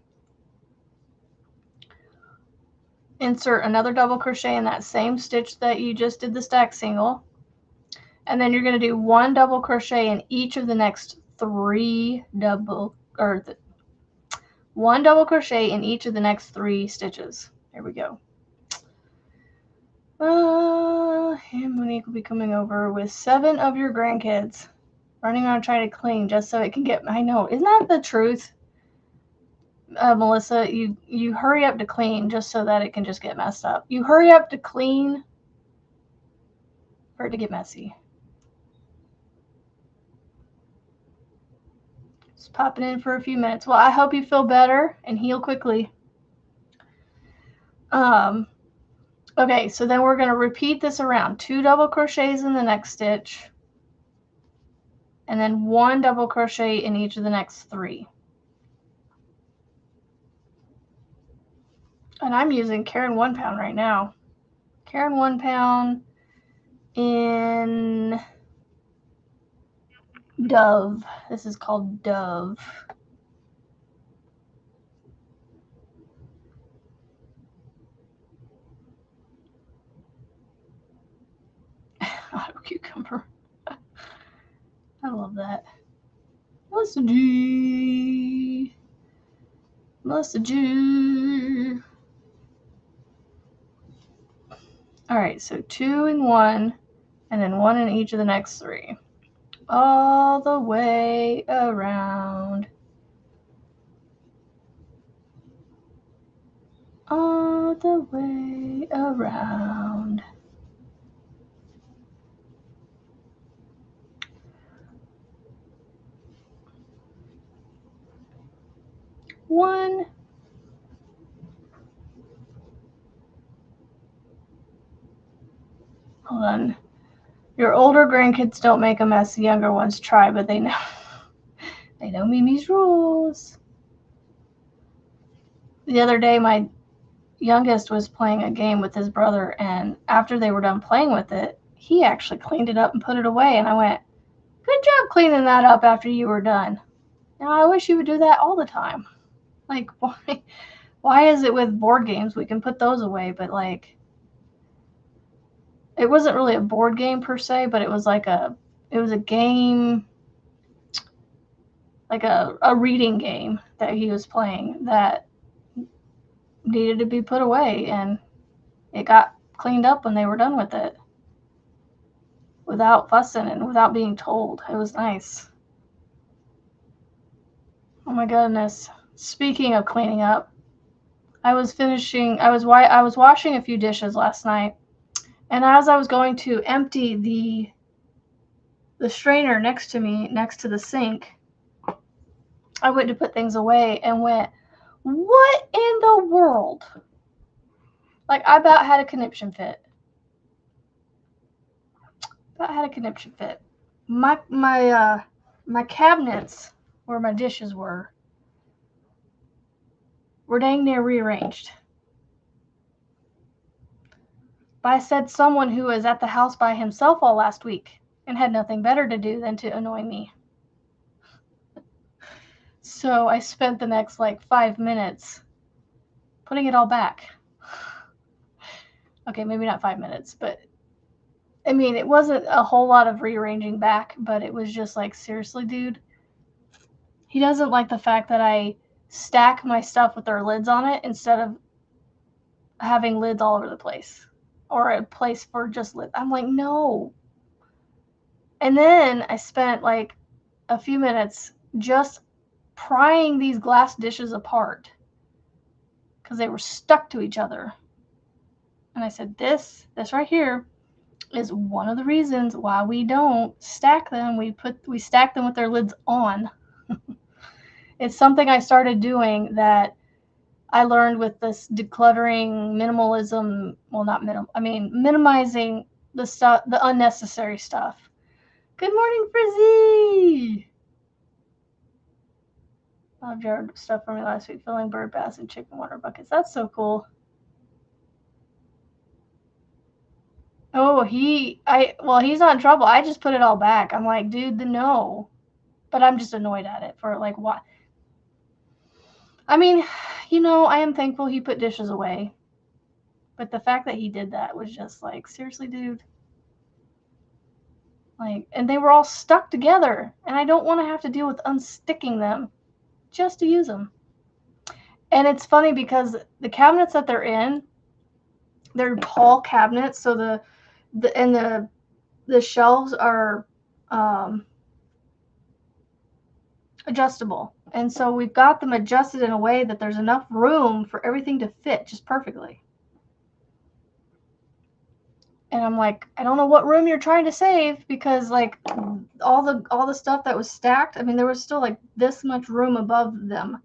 A: Insert another double crochet in that same stitch that you just did the stack single. And then you're going to do 1 double crochet in each of the next 3 1 double crochet in each of the next 3 stitches. There we go. And Monique will be coming over with 7 of your grandkids, running around trying to clean just so it can get. I know, isn't that the truth, Melissa? You hurry up to clean just so that it can just get messed up. You hurry up to clean for it to get messy. Just popping in for a few minutes. Well, I hope you feel better and heal quickly. Okay, so then we're going to repeat this around. 2 double crochets in the next stitch, and then 1 double crochet in each of the next 3. And I'm using Caron 1 pound right now. Caron 1 pound in Dove. This is called Dove. Auto cucumber. I love that. Melissa G. Melissa G. All right, so 2 in 1, and then 1 in each of the next 3. All the way around. All the way around. One. Hold on. Your older grandkids don't make a mess. The younger ones try, but they know Mimi's rules. The other day, my youngest was playing a game with his brother, and after they were done playing with it, he actually cleaned it up and put it away. And I went, "Good job cleaning that up after you were done." Now, I wish you would do that all the time. Like, why is it with board games we can put those away, but like, it wasn't really a board game per se, but it was a game, like a reading game that he was playing that needed to be put away, and it got cleaned up when they were done with it without fussing and without being told. It was nice. Oh my goodness. Speaking of cleaning up, I was washing a few dishes last night, and as I was going to empty the strainer next to me, next to the sink, I went to put things away and went, what in the world? Like, I about had a conniption fit. My cabinets where my dishes were dang near rearranged by said someone who was at the house by himself all last week and had nothing better to do than to annoy me. So I spent the next 5 minutes putting it all back. Okay, maybe not 5 minutes, but I mean, it wasn't a whole lot of rearranging back, but it was just seriously, dude. He doesn't like the fact that I stack my stuff with their lids on it instead of having lids all over the place or a place for just lids. I'm like, no. And then I spent a few minutes just prying these glass dishes apart because they were stuck to each other. And I said, this right here is one of the reasons why we don't stack them. We stack them with their lids on. It's something I started doing that I learned with this decluttering, minimalism. Well, not minimizing the stuff, the unnecessary stuff. Good morning, Frizzy. Jared stuff for me last week, filling bird baths and chicken water buckets. That's so cool. Oh, he's not in trouble. I just put it all back. I'm like, dude, no. But I'm just annoyed at it for what? I mean, I am thankful he put dishes away. But the fact that he did that was just seriously, dude. And they were all stuck together, and I don't want to have to deal with unsticking them just to use them. And it's funny because the cabinets that they're in, they're tall cabinets, so the shelves are adjustable. And so we've got them adjusted in a way that there's enough room for everything to fit just perfectly. And I'm like, I don't know what room you're trying to save, because all the stuff that was stacked, I mean, there was still this much room above them.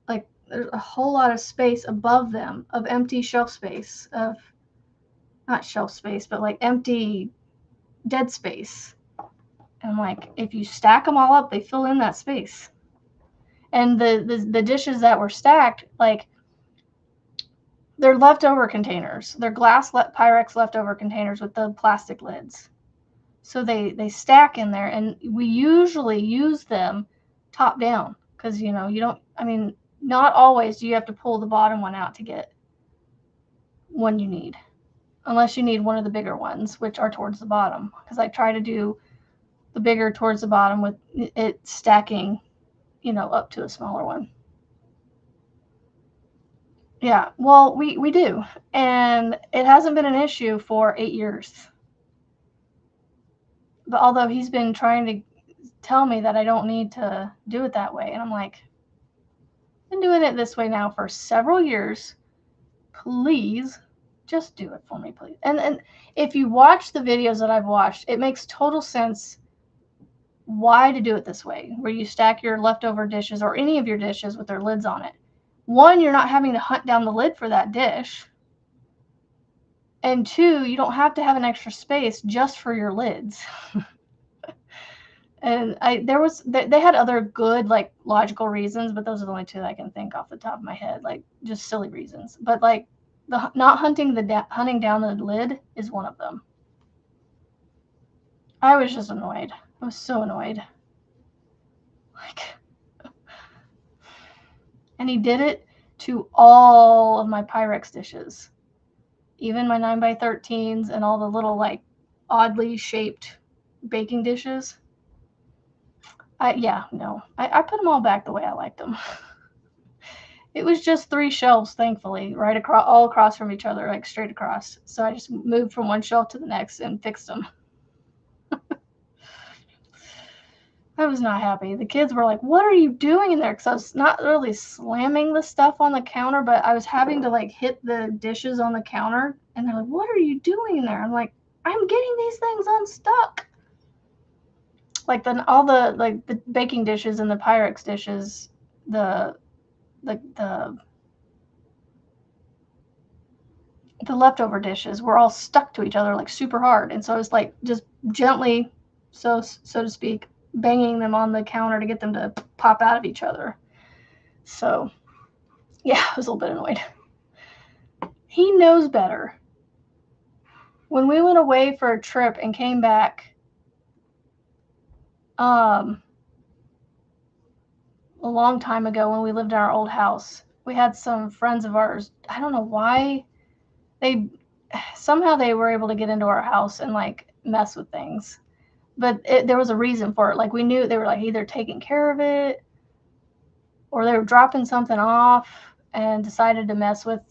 A: There's a whole lot of space above them of empty shelf space, of not shelf space, but empty dead space. And I'm like, if you stack them all up, they fill in that space. And the dishes that were stacked, they're leftover containers. They're glass Pyrex leftover containers with the plastic lids. So they stack in there, and we usually use them top down because, you don't, I mean, not always do you have to pull the bottom one out to get one you need, unless you need one of the bigger ones, which are towards the bottom, because I try to do the bigger towards the bottom with it stacking, you know, up to a smaller one. Yeah, well, we do. And it hasn't been an issue for 8 years. But although he's been trying to tell me that I don't need to do it that way. And I'm like, I've been doing it this way now for several years. Please just do it for me, please. And if you watch the videos that I've watched, it makes total sense why to do it this way, where you stack your leftover dishes or any of your dishes with their lids on it. One, you're not having to hunt down the lid for that dish. And two, you don't have to have an extra space just for your lids. And they had other good, like, logical reasons, but those are the only two that I can think off the top of my head, like, just silly reasons. But, like, the not hunting down the lid is one of them. I was just annoyed. I was so annoyed. Like, and he did it to all of my Pyrex dishes, even my 9x13s and all the little, like, oddly shaped baking dishes. I put them all back the way I liked them. It was just 3 shelves, thankfully, right across, all across from each other, like straight across. So I just moved from one shelf to the next and fixed them. I was not happy. The kids were like, "What are you doing in there?" Because I was not really slamming the stuff on the counter, but I was having to, like, hit the dishes on the counter. And they're like, "What are you doing in there?" I'm like, "I'm getting these things unstuck." Like, all the baking dishes and the Pyrex dishes, the leftover dishes were all stuck to each other, like, super hard. And so I was, like, just gently, so to speak, banging them on the counter to get them to pop out of each other. So, yeah, I was a little bit annoyed. He knows better. When we went away for a trip and came back, a long time ago when we lived in our old house, we had some friends of ours. I don't know why somehow they were able to get into our house and, like, mess with things. But there was a reason for it. Like, we knew they were, like, either taking care of it or they were dropping something off and decided to mess with,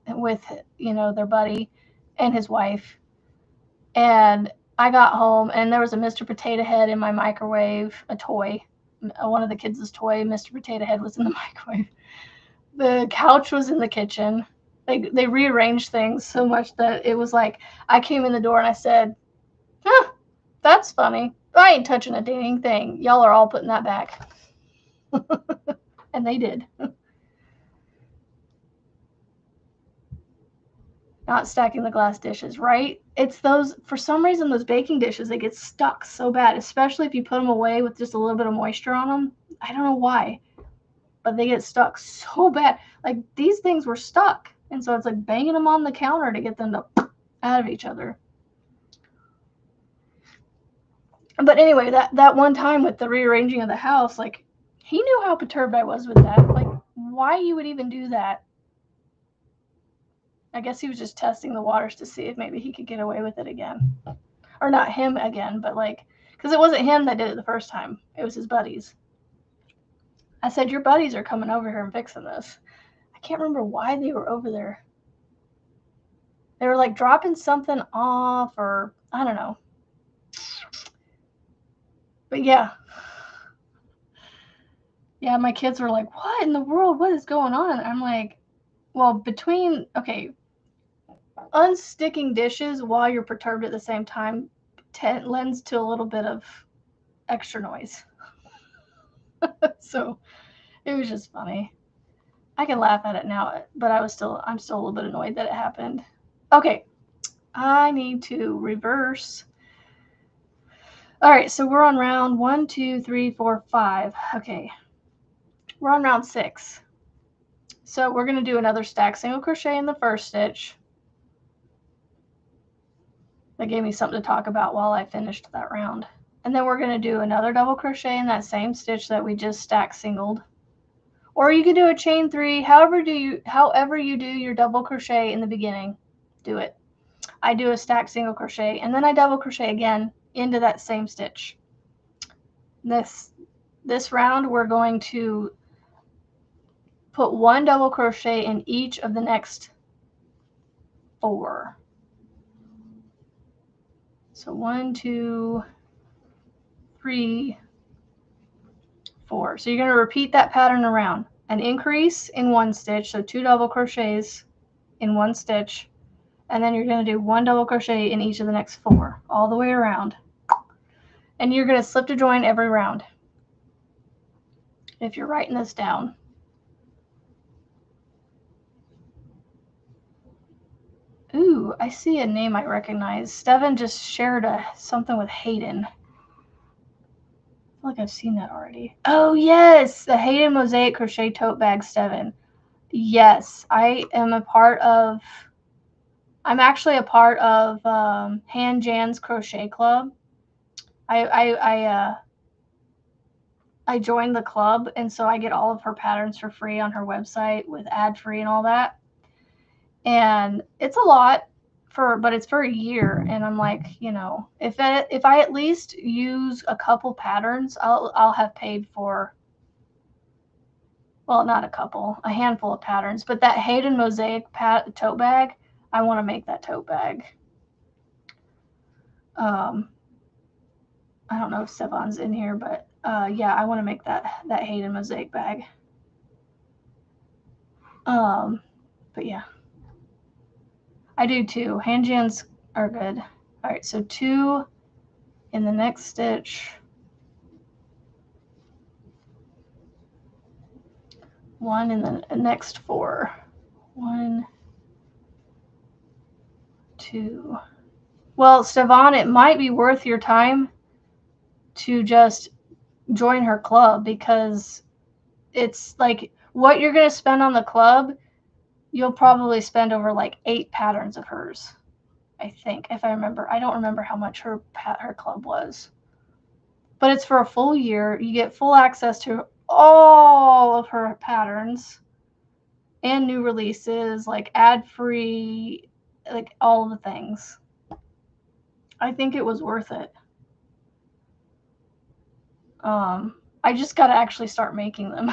A: you know, their buddy and his wife. And I got home and there was a Mr. Potato Head in my microwave, a toy. One of the kids' toy, Mr. Potato Head, was in the microwave. The couch was in the kitchen. They rearranged things so much that it was like I came in the door and I said, "Huh, that's funny. I ain't touching a dang thing. Y'all are all putting that back." And they did. Not stacking the glass dishes, right? It's those, for some reason, those baking dishes, they get stuck so bad, especially if you put them away with just a little bit of moisture on them. I don't know why, but they get stuck so bad. Like, these things were stuck. And so it's like banging them on the counter to get them to out of each other. But anyway, that one time with the rearranging of the house, like, he knew how perturbed I was with that. Like, why you would even do that? I guess he was just testing the waters to see if maybe he could get away with it again. Or not him again, but, like, because it wasn't him that did it the first time. It was his buddies. I said, "Your buddies are coming over here and fixing this." I can't remember why they were over there. They were, like, dropping something off, or I don't know. But yeah. Yeah, my kids were like, "What in the world? What is going on?" I'm like, well, okay, unsticking dishes while you're perturbed at the same time lends to a little bit of extra noise. So it was just funny. I can laugh at it now, but I'm still a little bit annoyed that it happened. Okay, I need to reverse. All right, so we're on round 1, 2, 3, 4, 5. Okay, we're on round 6. So we're going to do another stack single crochet in the first stitch. That gave me something to talk about while I finished that round. And then we're going to do another double crochet in that same stitch that we just stack singled. Or you could do a chain 3, however you do your double crochet in the beginning, do it. I do a stack single crochet and then I double crochet again into that same stitch. This round we're going to put 1 double crochet in each of the next 4. So 1, 2, 3, 4. So you're going to repeat that pattern around. An increase in 1 stitch, so 2 double crochets in 1 stitch, and then you're going to do 1 double crochet in each of the next 4 all the way around. And you're going to slip to join every round if you're writing this down. Ooh, I see a name I recognize. Steven just shared something with Hayden. I feel like I've seen that already. Oh, yes, the Hayden Mosaic Crochet Tote Bag, Steven. Yes, I'm actually a part of Han Jan's Crochet Club. I joined the club, and so I get all of her patterns for free on her website with ad-free and all that. And it's a lot but it's for a year, and I'm like, you know, if I at least use a couple patterns, I'll have paid for, well, not a couple, a handful of patterns. But that Hayden Mosaic tote bag, I want to make that tote bag. I don't know if Stefan's in here, but yeah, I want to make that Hayden Mosaic bag. But yeah, I do too. Hand jams are good. All right, so 2 in the next stitch, 1 in the next 4, 1, 2. Well, Stefan, it might be worth your time to just join her club, because it's like what you're going to spend on the club, you'll probably spend over like 8 patterns of hers, I think, if I remember. I don't remember how much her club was. But it's for a full year. You get full access to all of her patterns and new releases, like ad-free, like all the things. I think it was worth it. I just got to actually start making them.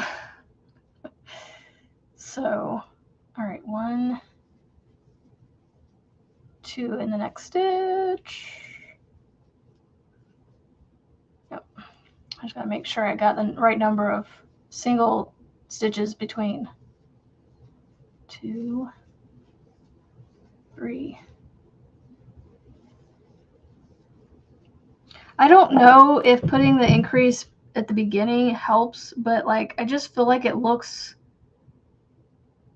A: So, all right, 1, 2 in the next stitch. Yep. I just got to make sure I got the right number of single stitches between. 2, 3. I don't know if putting the increase at the beginning helps, but like I just feel like it looks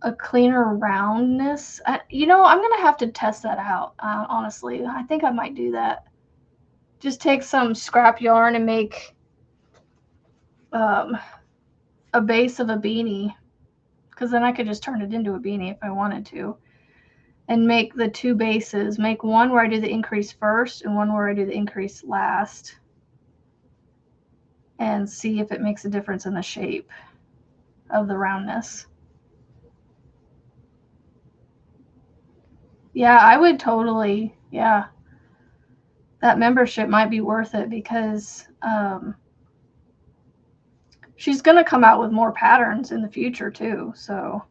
A: a cleaner roundness. You know, I'm gonna have to test that out. Honestly, I think I might do that. Just take some scrap yarn and make a base of a beanie, because then I could just turn it into a beanie if I wanted to, and make the 2 bases. Make one where I do the increase first and one where I do the increase last, and see if it makes a difference in the shape of the roundness. Yeah, I would totally, yeah. That membership might be worth it, because she's going to come out with more patterns in the future too. So,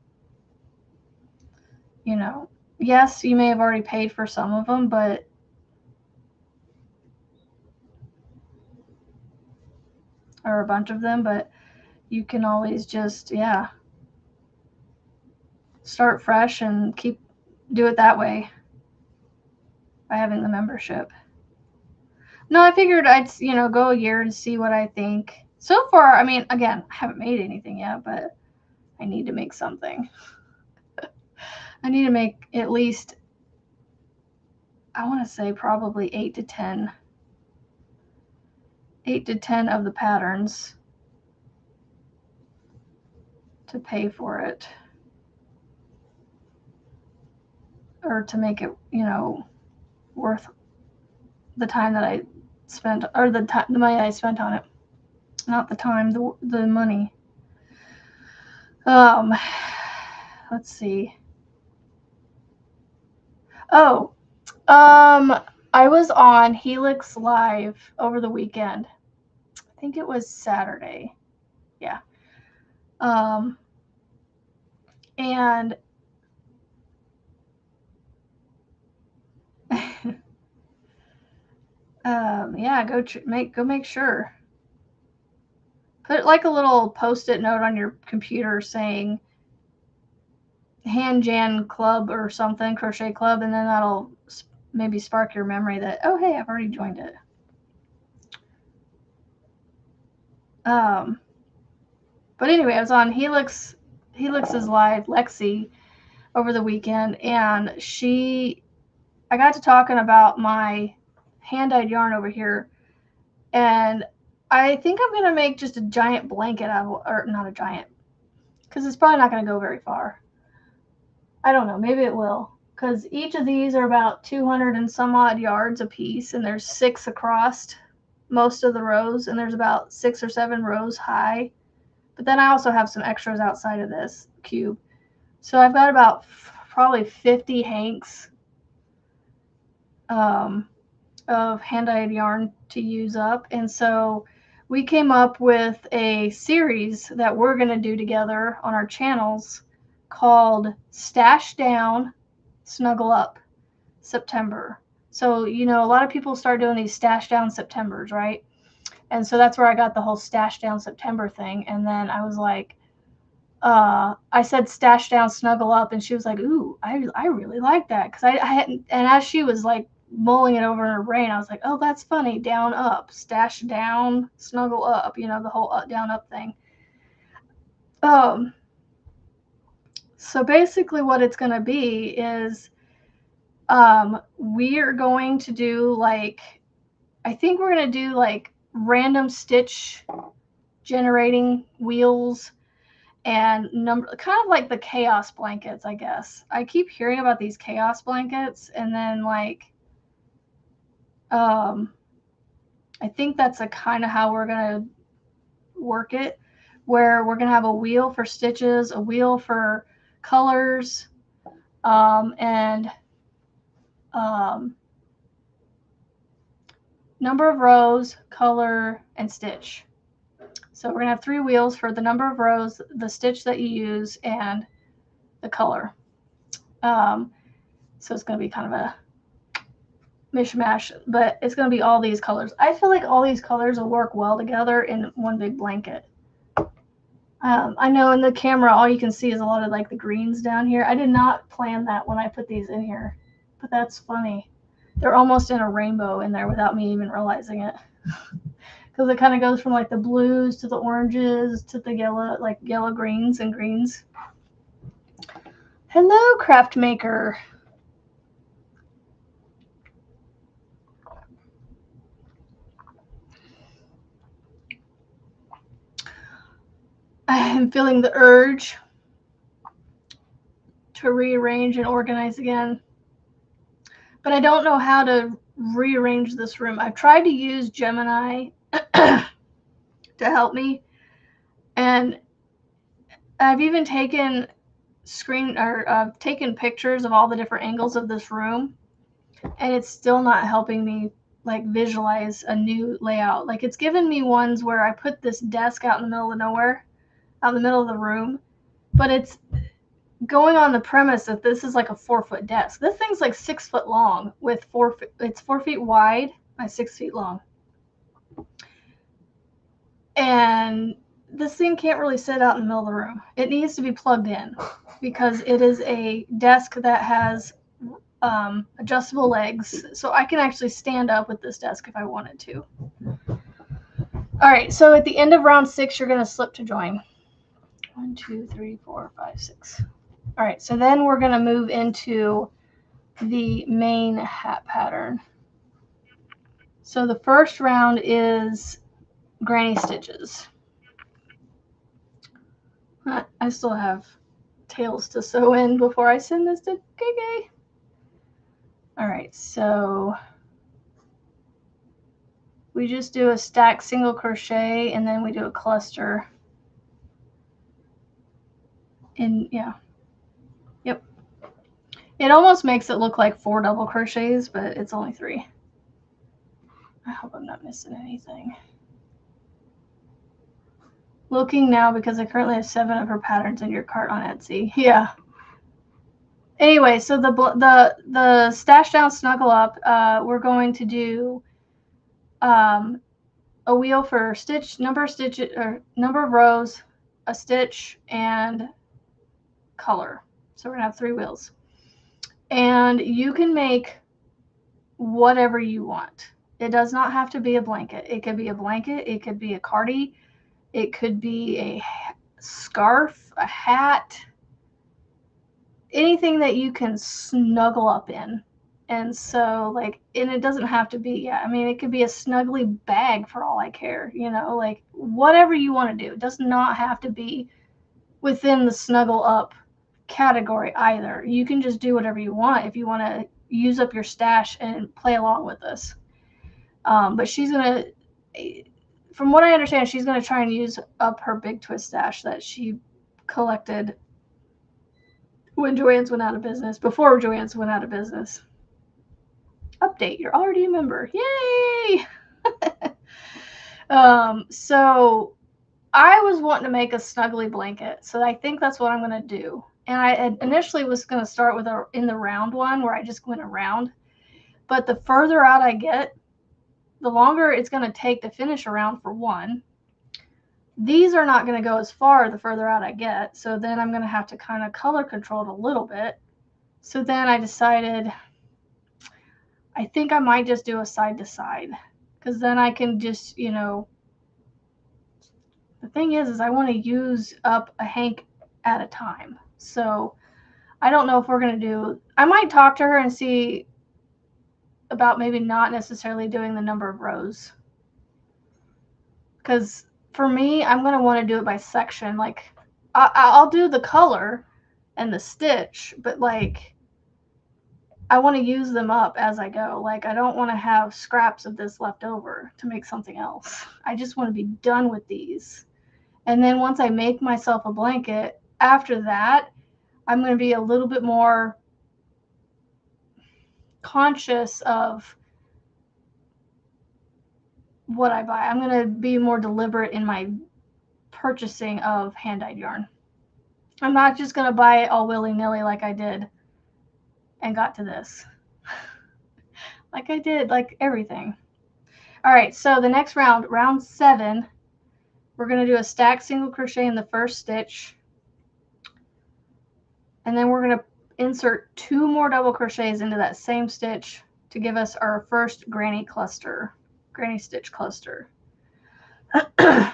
A: you know, yes, you may have already paid for some of them, but or a bunch of them, but you can always just, yeah, start fresh and do it that way by having the membership. No, I figured I'd, you know, go a year and see what I think. So far, I mean, again, I haven't made anything yet, but I need to make something. I need to make at least, I want to say probably 8 to 10 of the patterns to pay for it, or to make it, you know, worth the time that I spent, or the money I spent on it. Not the time, the money. Let's see. Oh, I was on Helix Live over the weekend, I think it was Saturday. Yeah. And yeah, go make sure. Put like a little post-it note on your computer saying Hand Jan Club or something, Crochet Club, and then that'll maybe spark your memory that, oh, hey, I've already joined it. But anyway, I was on Helix's live, Lexi, over the weekend, and I got to talking about my hand-dyed yarn over here, and I think I'm going to make just a giant blanket or not a giant, because it's probably not going to go very far. I don't know, maybe it will, because each of these are about 200 and some odd yards a piece, and there's 6 across most of the rows, and there's about 6 or 7 rows high. But then I also have some extras outside of this cube. So I've got about probably 50 hanks of hand-dyed yarn to use up. And so we came up with a series that we're going to do together on our channels called Stash Down, Snuggle Up September. So, you know, a lot of people start doing these Stash Down Septembers, right? And so that's where I got the whole Stash Down September thing. And then I was like, I said Stash Down, Snuggle Up, and she was like, ooh, I really like that. Because I hadn't, and as she was like mulling it over in her brain, I was like, oh, that's funny. Down, up, stash down, snuggle up, you know, the whole up, down, up thing. So basically what it's going to be is we are going to do like, I think we're going to do like random stitch generating wheels and kind of like the chaos blankets, I guess. I keep hearing about these chaos blankets, and then like I think that's a kind of how we're gonna work it, where we're gonna have a wheel for stitches, a wheel for colors, and number of rows, color, and stitch. So we're gonna have 3 wheels for the number of rows, the stitch that you use, and the color. So it's gonna be kind of a mishmash, but it's going to be all these colors. I feel like all these colors will work well together in one big blanket. I know in the camera all you can see is a lot of like the greens down here. I did not plan that when I put these in here, but that's funny. They're almost in a rainbow in there without me even realizing it. Because it kind of goes from like the blues to the oranges to the yellow, like yellow greens and greens. Hello, craft maker. I am feeling the urge to rearrange and organize again. But I don't know how to rearrange this room. I've tried to use Gemini to help me. And I've even taken taken pictures of all the different angles of this room. And it's still not helping me like visualize a new layout. Like it's given me ones where I put this desk out in the middle of nowhere, out in the middle of the room. But it's going on the premise that this is like a 4-foot desk. This thing's like 6 foot long with it's 4 feet wide by 6 feet long. And this thing can't really sit out in the middle of the room. It needs to be plugged in because it is a desk that has adjustable legs. So I can actually stand up with this desk if I wanted to. All right, so at the end of round 6, you're going to slip to join. 1, 2, 3, 4, 5, 6. All right, so then we're going to move into the main hat pattern. So the first round is granny stitches. I still have tails to sew in before I send this to Gege. All right, so we just do a stack single crochet and then we do a cluster. And yeah. Yep. It almost makes it look like 4 double crochets, but it's only 3. I hope I'm not missing anything. Looking now because I currently have 7 of her patterns in your cart on Etsy. Yeah. Anyway, so the stash down, snuggle up. We're going to do a wheel for stitch, number of stitches or number of rows, a stitch, and color. So we're gonna have 3 wheels. And you can make whatever you want. It does not have to be a blanket. It could be a blanket, it could be a cardi, it could be a scarf, a hat, anything that you can snuggle up in. And so, like, and it doesn't have to be, yeah, I mean, it could be a snuggly bag for all I care, you know, like whatever you want to do. It does not have to be within the snuggle up category either. You can just do whatever you want if you want to use up your stash and play along with us. But she's going to, from what I understand, she's going to try and use up her big twist stash that she collected when Joann's went out of business, before Joann's went out of business. Update, you're already a member. Yay! So I was wanting to make a snuggly blanket, so I think that's what I'm going to do. And I initially was going to start with in the round one where I just went around. But the further out I get, the longer it's going to take to finish a round for one. These are not going to go as far the further out I get, so then I'm going to have to kind of color control it a little bit. So then I decided I think I might just do a side to side, because then I can just, you know, the thing is I want to use up a hank at a time. So I don't know if we're going to do, I might talk to her and see about maybe not necessarily doing the number of rows. Because for me, I'm going to want to do it by section. Like, I'll do the color and the stitch, but like, I want to use them up as I go. Like, I don't want to have scraps of this left over to make something else. I just want to be done with these. And then once I make myself a blanket, after that, I'm going to be a little bit more conscious of what I buy. I'm going to be more deliberate in my purchasing of hand-dyed yarn. I'm not just going to buy it all willy-nilly like I did and got to this. Like I did, like everything. All right, so the next round, round 7, we're going to do a stacked single crochet in the first stitch. And then we're going to insert 2 more double crochets into that same stitch to give us our first granny stitch cluster. Then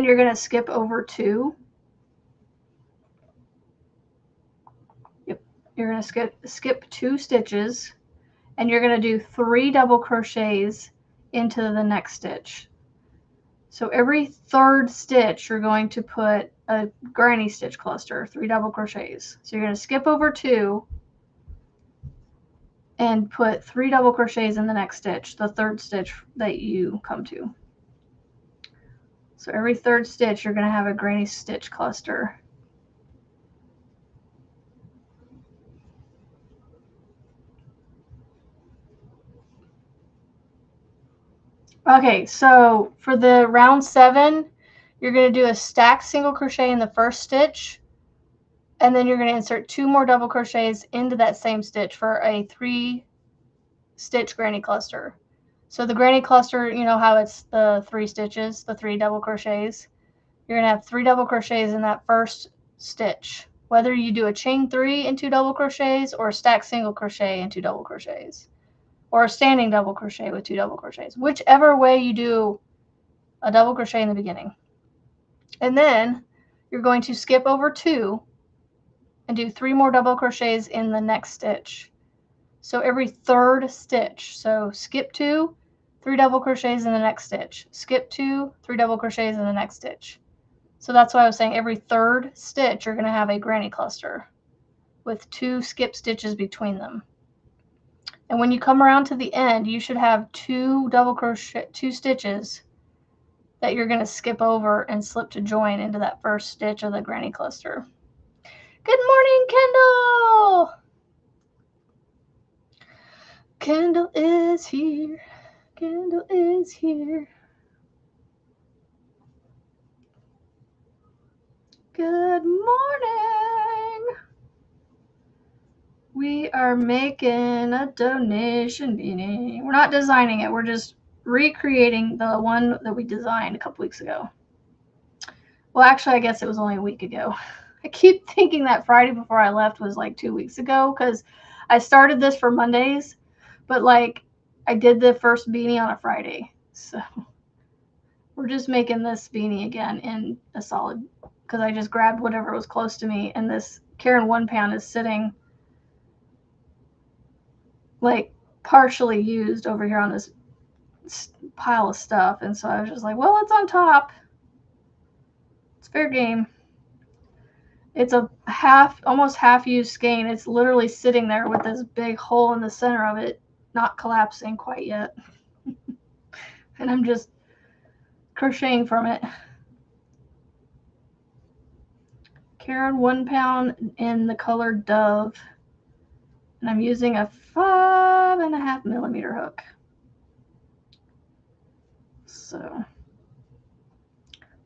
A: you're going to skip over 2. Yep, you're going to skip 2 stitches, and you're going to do 3 double crochets into the next stitch. So every third stitch, you're going to put a granny stitch cluster, 3 double crochets. So you're going to skip over 2 and put 3 double crochets in the next stitch, the third stitch that you come to. So every third stitch, you're going to have a granny stitch cluster. Okay, so for the round 7, you're going to do a stacked single crochet in the first stitch, and then you're going to insert 2 more double crochets into that same stitch for a 3 stitch granny cluster. So the granny cluster, you know how it's the 3 stitches, the 3 double crochets. You're going to have 3 double crochets in that first stitch, whether you do a chain 3 and 2 double crochets or a stacked single crochet and 2 double crochets, or a standing double crochet with 2 double crochets, whichever way you do a double crochet in the beginning. And then you're going to skip over 2 and do 3 more double crochets in the next stitch. So every third stitch, so skip 2, 3 double crochets in the next stitch, skip 2, 3 double crochets in the next stitch. So that's why I was saying every third stitch you're going to have a granny cluster with 2 skip stitches between them. And when you come around to the end, you should have 2 stitches that you're going to skip over and slip to join into that first stitch of the granny cluster. Good morning, Kendall! Kendall is here. Kendall is here. Good morning. We are making a donation beanie. We're not designing it. We're just recreating the one that we designed a couple weeks ago. Well, actually, I guess it was only a week ago. I keep thinking that Friday before I left was like 2 weeks ago because I started this for Mondays, but like I did the first beanie on a Friday. So we're just making this beanie again in a solid because I just grabbed whatever was close to me, and this Karen 1 pound is sitting like partially used over here on this pile of stuff, and so I was just like, well, it's on top. It's fair game. It's a almost half used skein. It's literally sitting there with this big hole in the center of it, not collapsing quite yet. And I'm just crocheting from it. Karen 1 pound in the color Dove. And I'm using a 5.5 millimeter hook. So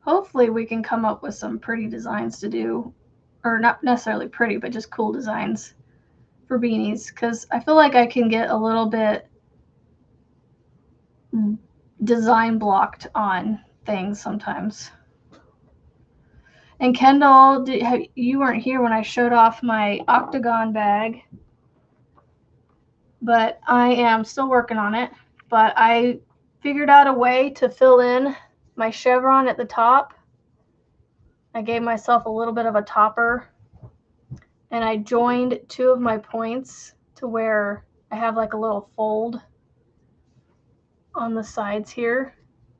A: hopefully we can come up with some pretty designs to do, or not necessarily pretty, but just cool designs for beanies, because I feel like I can get a little bit design blocked on things sometimes. And Kendall, you weren't here when I showed off my octagon bag, but I am still working on it. But I figured out a way to fill in my chevron at the top. I gave myself a little bit of a topper, and I joined 2 of my points to where I have like a little fold on the sides here.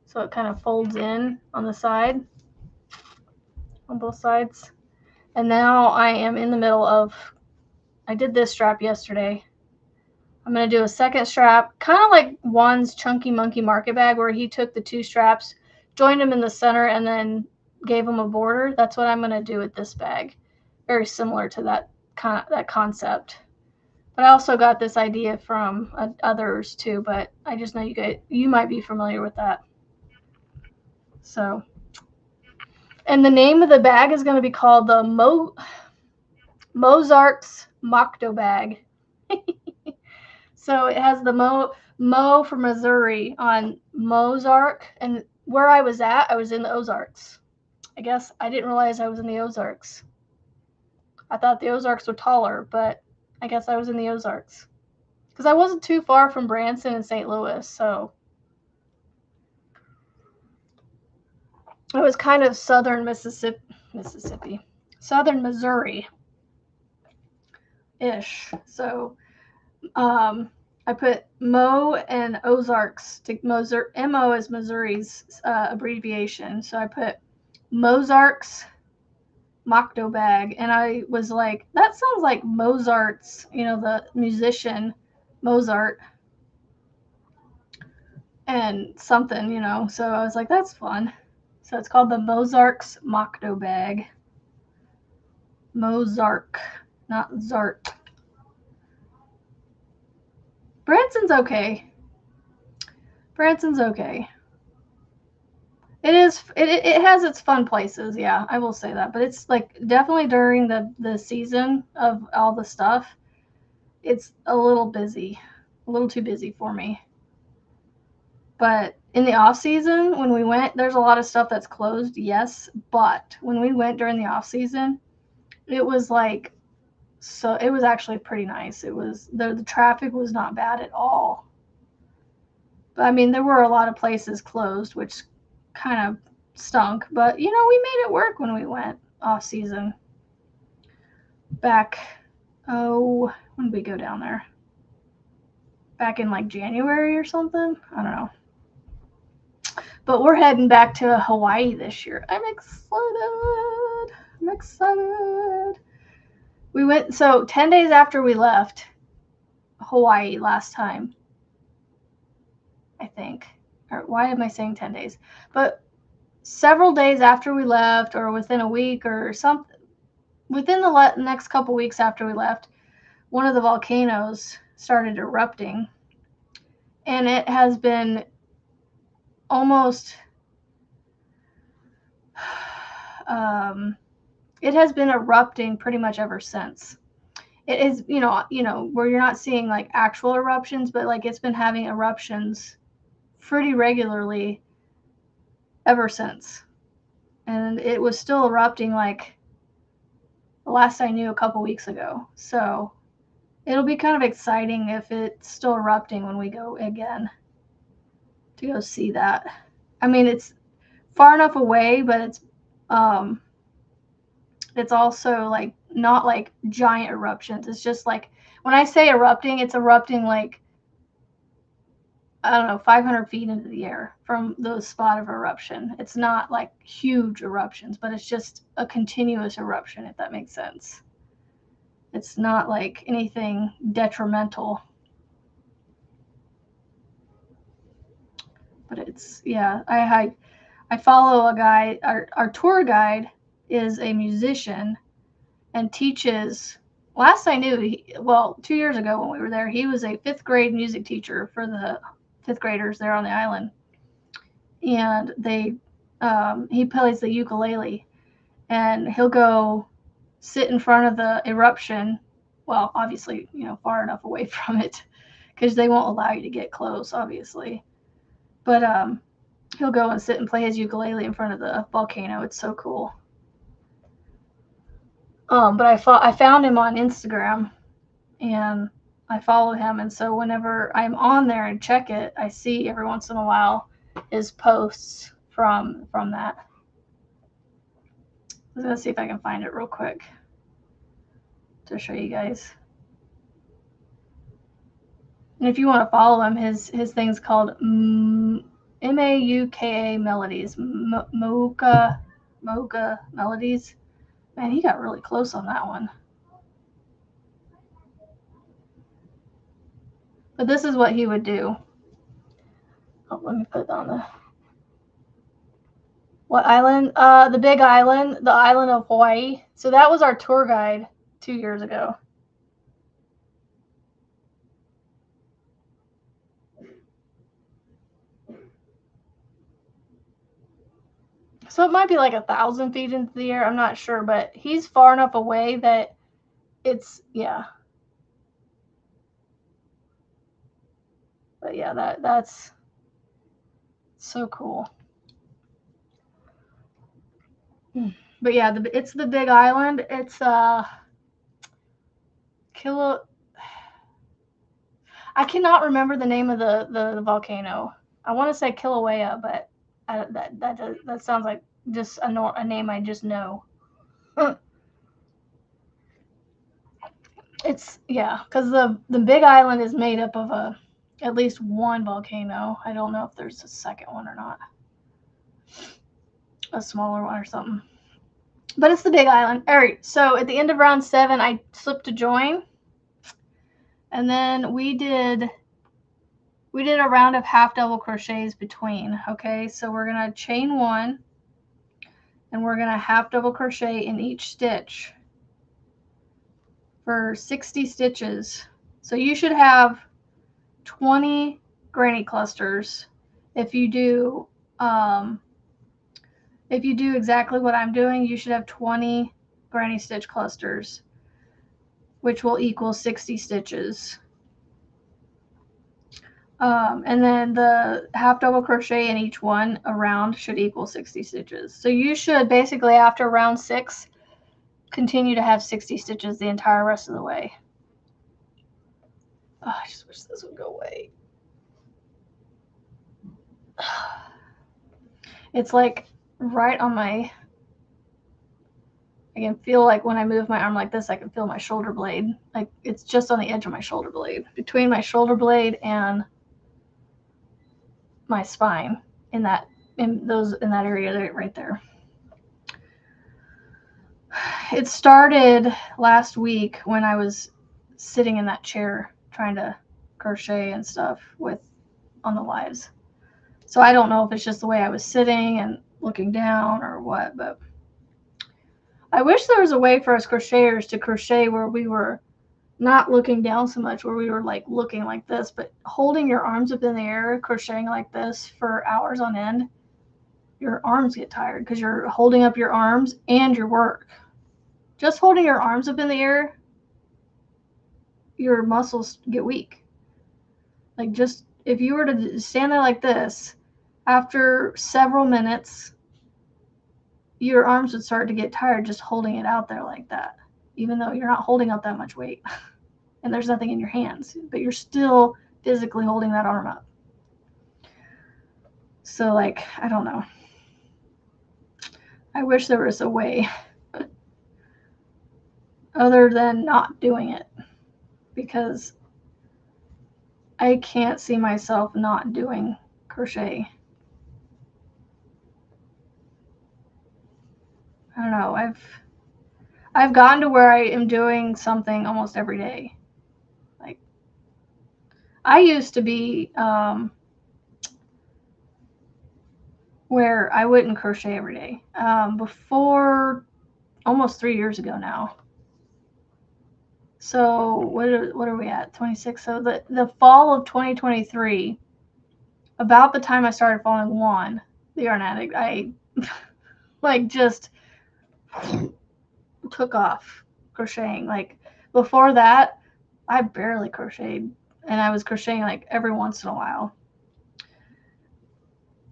A: So it kind of folds in on the side, on both sides. And now I am in the middle of, I did this strap yesterday. I'm going to do a second strap, kind of like Juan's Chunky Monkey market bag, where he took the 2 straps, joined them in the center, and then gave them a border. That's what I'm going to do with this bag. Very similar to that concept. But I also got this idea from others too, but I just know you might be familiar with that. So, and the name of the bag is going to be called the Mozart's Mocto bag. So it has the Mo for Missouri on Mozart, and where I was at, I was in the Ozarks. I guess I didn't realize I was in the Ozarks. I thought the Ozarks were taller, but I guess I was in the Ozarks. Because I wasn't too far from Branson and St. Louis, so it was kind of southern Mississippi, southern Missouri-ish. So I put Mo and Ozarks to MO is Missouri's abbreviation. So I put Mozart's Mocto bag, and I was like, that sounds like Mozart's, the musician Mozart, and something, so I was like, that's fun. So it's called the Mozart's Mocto bag. Mozart, not Zart. Branson's okay. It has its fun places, yeah, I will say that. But it's like definitely during the season of all the stuff, it's a little busy, a little too busy for me. But in the off season, when we went, there's a lot of stuff that's closed, yes. But when we went during the off season, it was like, so it was actually pretty nice. It was the traffic was not bad at all. But I mean, there were a lot of places closed, which kind of stunk. But we made it work when we went off season. Back, when did we go down there? Back in like January or something? I don't know. But we're heading back to Hawaii this year. I'm excited. We went, so 10 days after we left Hawaii last time, I think. Or why am I saying 10 days? But several days after we left, or within a week or something, within the next couple weeks after we left, one of the volcanoes started erupting. And it has been almost it has been erupting pretty much ever since. It is, where you're not seeing like actual eruptions, but like it's been having eruptions pretty regularly ever since. And it was still erupting like the last I knew a couple weeks ago. So it'll be kind of exciting if it's still erupting when we go again to go see that. I mean, it's far enough away, but it's also like not like giant eruptions. It's just like when I say erupting, it's erupting like, I don't know, 500 feet into the air from the spot of eruption. It's not like huge eruptions, but it's just a continuous eruption, if that makes sense. It's not like anything detrimental. But it's, yeah, I follow a guy. Our tour guide is a musician and teaches. Last I knew, 2 years ago when we were there, he was a 5th grade music teacher for the 5th graders there on the island, and he plays the ukulele, and he'll go sit in front of the eruption. Well, obviously, far enough away from it, because they won't allow you to get close, obviously. But he'll go and sit and play his ukulele in front of the volcano. It's so cool. But I found him on Instagram, and I follow him, and so whenever I'm on there and check it, I see every once in a while his posts from that. I'm gonna see if I can find it real quick to show you guys. And if you want to follow him, his thing's called Mauka Melodies. Mocha Melodies. Man, he got really close on that one. But this is what he would do. Oh, let me put it on the. What island? The Big Island, the island of Hawaii. So that was our tour guide 2 years ago. So it might be like 1,000 feet into the air. I'm not sure, but he's far enough away that it's, yeah. But yeah, that's so cool. But yeah, it's the Big Island. It's Kilo. I cannot remember the name of the volcano. I want to say Kilauea, but that sounds like just a name I just know. It's, yeah, because the Big Island is made up of at least one volcano. I don't know if there's a second one or not, a smaller one or something. But it's the Big Island. All right, so at the end of round 7, I slipped a join, and then we did a round of half double crochets between. Okay, so we're gonna chain 1, and we're gonna half double crochet in each stitch for 60 stitches. So you should have 20 granny clusters if you do exactly what I'm doing. You should have 20 granny stitch clusters, which will equal 60 stitches. And then the half double crochet in each one around should equal 60 stitches. So you should basically, after round 6, continue to have 60 stitches the entire rest of the way. Oh, I just wish this would go away. It's like right on my, I can feel like when I move my arm like this, I can feel my shoulder blade. Like it's just on the edge of my shoulder blade, between my shoulder blade and my spine, in that area right there. It started last week when I was sitting in that chair trying to crochet and stuff on the lives. So I don't know if it's just the way I was sitting and looking down or what, but I wish there was a way for us crocheters to crochet where we were not looking down so much, where we were like looking like this, but holding your arms up in the air, crocheting like this for hours on end. Your arms get tired because you're holding up your arms and your work. just holding your arms up in the air, your muscles get weak. Like, just if you were to stand there like this, after several minutes, your arms would start to get tired just holding it out there like that, even though you're not holding up that much weight and there's nothing in your hands, but you're still physically holding that arm up. So, like, I don't know. I wish there was a way other than not doing it, because I can't see myself not doing crochet. I don't know. I've gotten to where I am doing something almost every day. Like, I used to be where I wouldn't crochet every day. Before almost 3 years ago now. So what are we at? 26. So the fall of 2023, about the time I started following Juan, the yarn addict, I like just took off crocheting. Like, before that, I barely crocheted, and I was crocheting like every once in a while.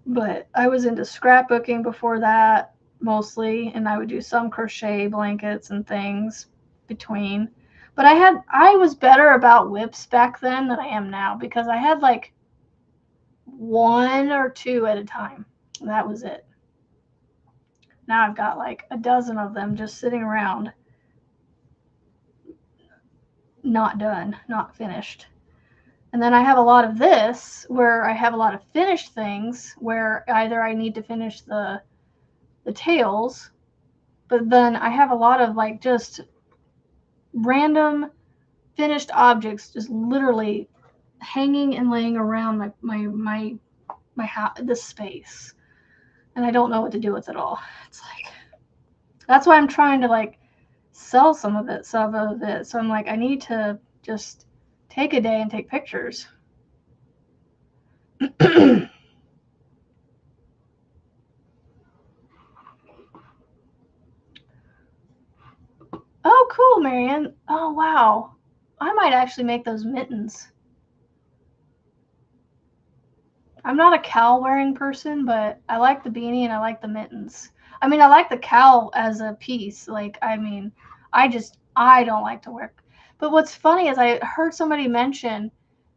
A: But I was into scrapbooking before that mostly, and I would do some crochet blankets and things between. But I was better about whips back then than I am now, because I had like 1 or 2 at a time. And that was it. Now I've got like a dozen of them just sitting around, not done, not finished. And then I have a lot of this where I have a lot of finished things where either I need to finish the tails, but then I have a lot of like just random finished objects just literally hanging and laying around my house, this space, and I don't know what to do with it all. It's like, that's why I'm trying to like sell some of it. So I'm like, I need to just take a day and take pictures. Oh, cool, Marianne. Oh, wow. I might actually make those mittens. I'm not a cowl wearing person, but I like the beanie and I like the mittens. I mean, I like the cowl as a piece. Like, I mean, I don't like to wear. But what's funny is I heard somebody mention,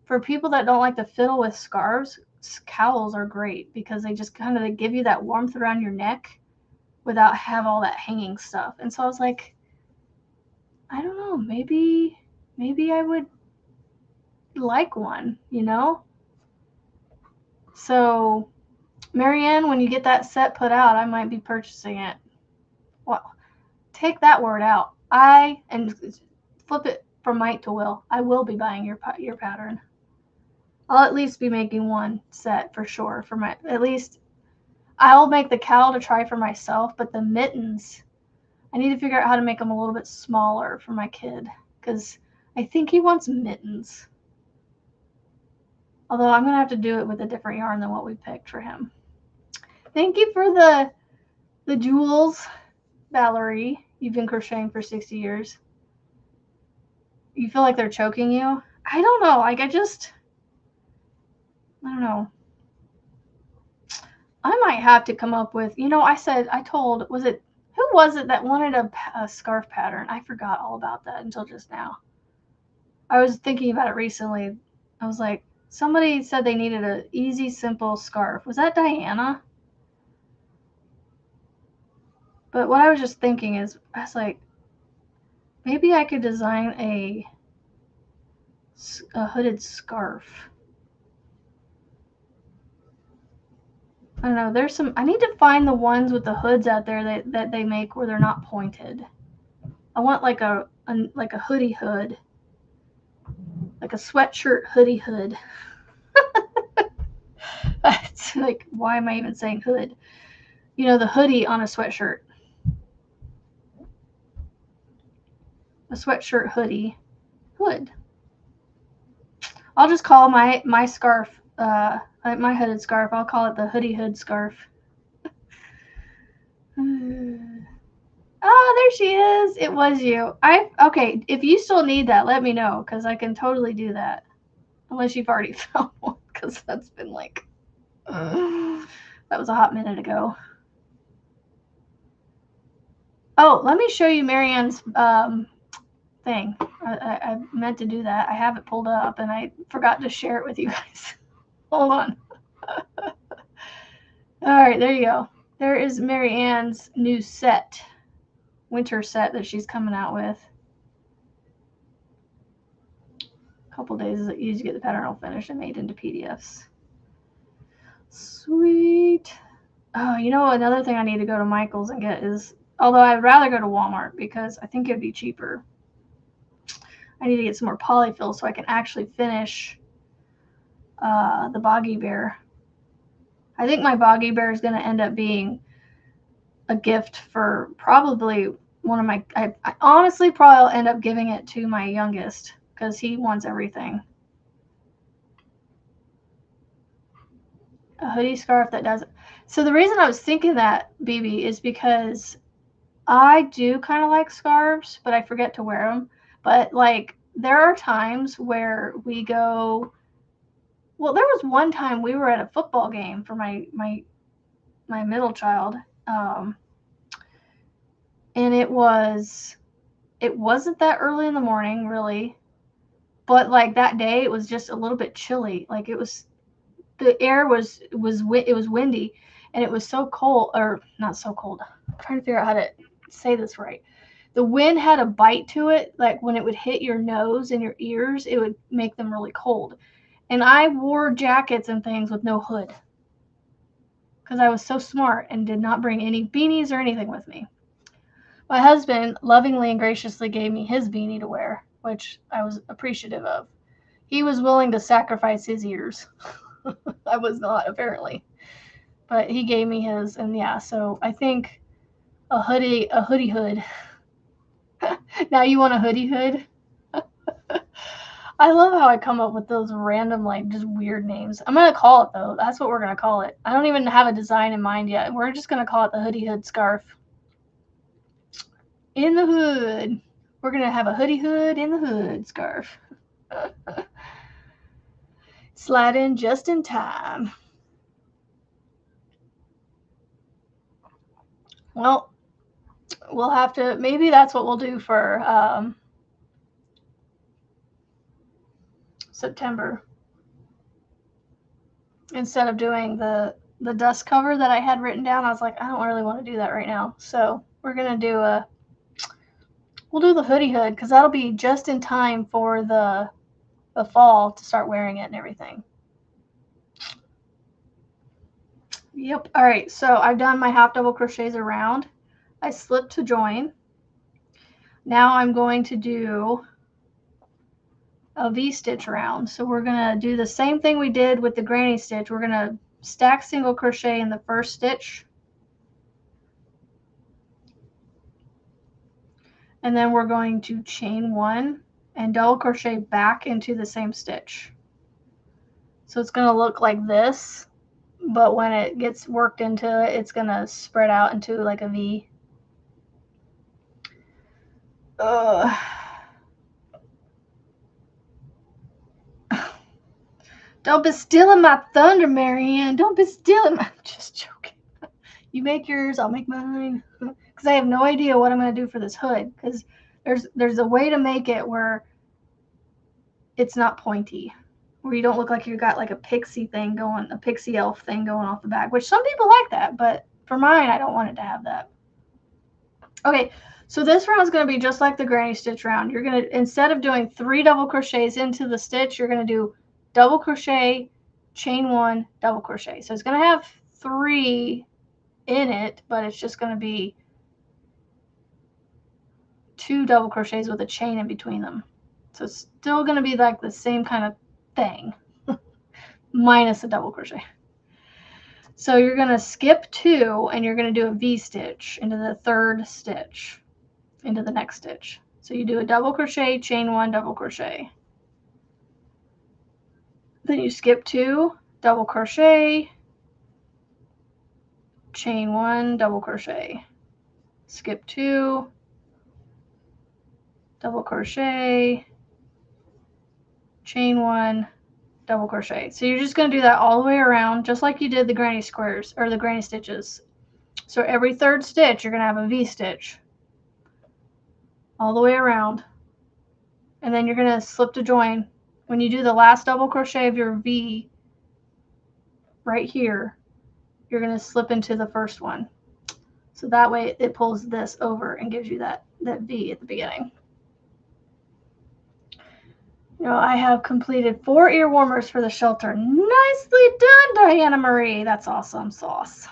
A: for people that don't like to fiddle with scarves, cowls are great because they just kind of give you that warmth around your neck without have all that hanging stuff. And so I was like, I don't know, maybe I would like one, you know? So, Marianne, when you get that set put out, I might be purchasing it. Well, take that word out. And flip it from might to will. I will be buying your pattern. I'll at least be making one set for sure. At least I'll make the cowl to try for myself, but the mittens, I need to figure out how to make them a little bit smaller for my kid, because I think he wants mittens. Although I'm going to have to do it with a different yarn than what we picked for him. Thank you for the jewels, Valerie. You've been crocheting for 60 years. You feel like they're choking you? I don't know. Like, I don't know. I might have to come up with, who was it that wanted a scarf pattern? I forgot all about that until just now. I was thinking about it recently. I was like, somebody said they needed an easy, simple scarf. Was that Diana? But what I was just thinking is, I was like, maybe I could design a hooded scarf. I don't know. I need to find the ones with the hoods out there that they make where they're not pointed. I want like a hoodie hood, like a sweatshirt hoodie hood. It's like, why am I even saying hood? The hoodie on a sweatshirt. A sweatshirt hoodie hood. I'll just call my scarf, my hooded scarf, I'll call it the hoodie hood scarf. Oh, there she is. It was you. Okay, if you still need that, let me know, because I can totally do that. Unless you've already found one, because that's been like, that was a hot minute ago. Oh, let me show you Marianne's thing. I meant to do that. I have it pulled up, and I forgot to share it with you guys. Hold on. All right, there you go. There is Marianne's new set, winter set that she's coming out with. A couple days that you to get the pattern all finished and made into PDFs. Sweet. Oh, you know, another thing I need to go to Michael's and get is, although I'd rather go to Walmart because I think it'd be cheaper, I need to get some more polyfill so I can actually finish the Boggy Bear. I think my Boggy Bear is going to end up being a gift for probably one of my, I honestly probably will end up giving it to my youngest because he wants everything. A hoodie scarf that doesn't. So the reason I was thinking that, BB, is because I do kind of like scarves, but I forget to wear them. But like there are times where we go. Well, there was one time we were at a football game for my middle child, and it wasn't that early in the morning really, but like that day it was just a little bit chilly. Like the air was windy, and it was so cold, or not so cold. I'm trying to figure out how to say this right. The wind had a bite to it, like when it would hit your nose and your ears, it would make them really cold. And I wore jackets and things with no hood because I was so smart and did not bring any beanies or anything with me. My husband lovingly and graciously gave me his beanie to wear, which I was appreciative of. He was willing to sacrifice his ears. I was not, apparently. But he gave me his, and yeah, so I think a hoodie hood. Now you want a hoodie hood? I love how I come up with those random, like, just weird names. I'm going to call it, though. That's what we're going to call it. I don't even have a design in mind yet. We're just going to call it the hoodie hood scarf. In the hood. We're going to have a hoodie hood in the hood scarf. Slide in just in time. Well, we'll have to, maybe that's what we'll do for September. Instead of doing the dust cover that I had written down, I was like, I don't really want to do that right now. So we're going to do we'll do the hoodie hood because that'll be just in time for the fall to start wearing it and everything. Yep. All right. So I've done my half double crochets around. I slipped to join. Now I'm going to do a V-stitch round. So we're going to do the same thing we did with the granny stitch. We're going to stack single crochet in the first stitch. And then we're going to chain one and double crochet back into the same stitch. So it's going to look like this, but when it gets worked into it, it's going to spread out into like a V. Don't be stealing my thunder, Marianne. Don't be stealing my... Just joking. You make yours, I'll make mine. Because I have no idea what I'm going to do for this hood. Because there's a way to make it where it's not pointy. Where you don't look like you got like a pixie elf thing going off the back. Which some people like that. But for mine, I don't want it to have that. Okay, so this round is going to be just like the granny stitch round. You're going to, instead of doing 3 double crochets into the stitch, you're going to do double crochet, chain 1, double crochet. So it's going to have 3 in it, but it's just going to be 2 double crochets with a chain in between them. So it's still going to be like the same kind of thing, minus a double crochet. So you're going to skip 2 and you're going to do a V-stitch into the 3rd stitch, into the next stitch. So you do a double crochet, chain 1, double crochet. Then you skip 2, double crochet, chain 1, double crochet. Skip 2, double crochet, chain 1, double crochet. So you're just going to do that all the way around, just like you did the granny squares or the granny stitches. So every third stitch you're going to have a V-stitch all the way around, and then you're going to slip to join. When you do the last double crochet of your V right here, you're going to slip into the first one. So that way it pulls this over and gives you that V at the beginning. You know, I have completed 4 ear warmers for the shelter. Nicely done, Diana Marie. That's awesome sauce.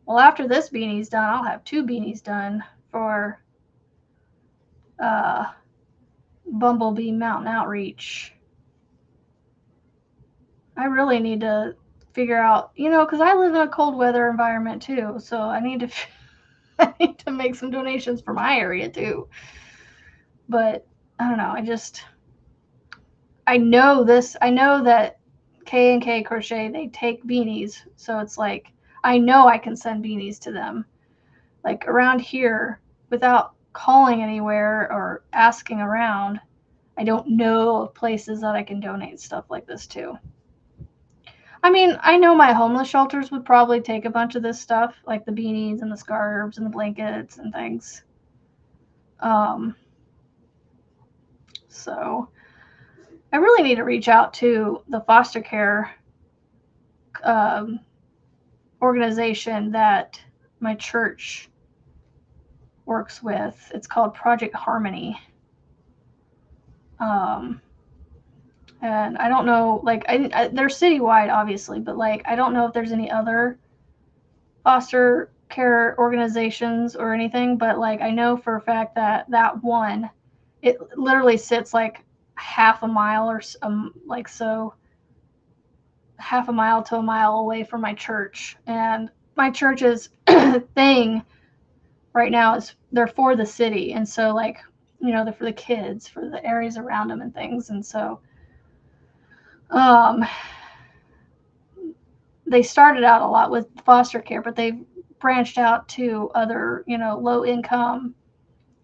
A: Well, after this beanie's done, I'll have 2 beanies done for Bumblebee Mountain Outreach. I really need to figure out, you know, because I live in a cold weather environment too, so I need to make some donations for my area too. But I don't know, I know that K&K Crochet, they take beanies, so it's like I know I can send beanies to them. Like around here, without calling anywhere or asking around, I don't know of places that I can donate stuff like this to. I mean, I know my homeless shelters would probably take a bunch of this stuff, like the beanies and the scarves and the blankets and things. So I really need to reach out to the foster care organization that my church works with. It's called Project Harmony. And I don't know, like, they're citywide, obviously, but, like, I don't know if there's any other foster care organizations or anything, but, like, I know for a fact that that one, it literally sits, like, half a mile or, like, so, half a mile to a mile away from my church. And my church's thing right now is they're for the city. And so, like, you know, they're for the kids, for the areas around them and things. And so, they started out a lot with foster care, but they've branched out to other, you know, low income,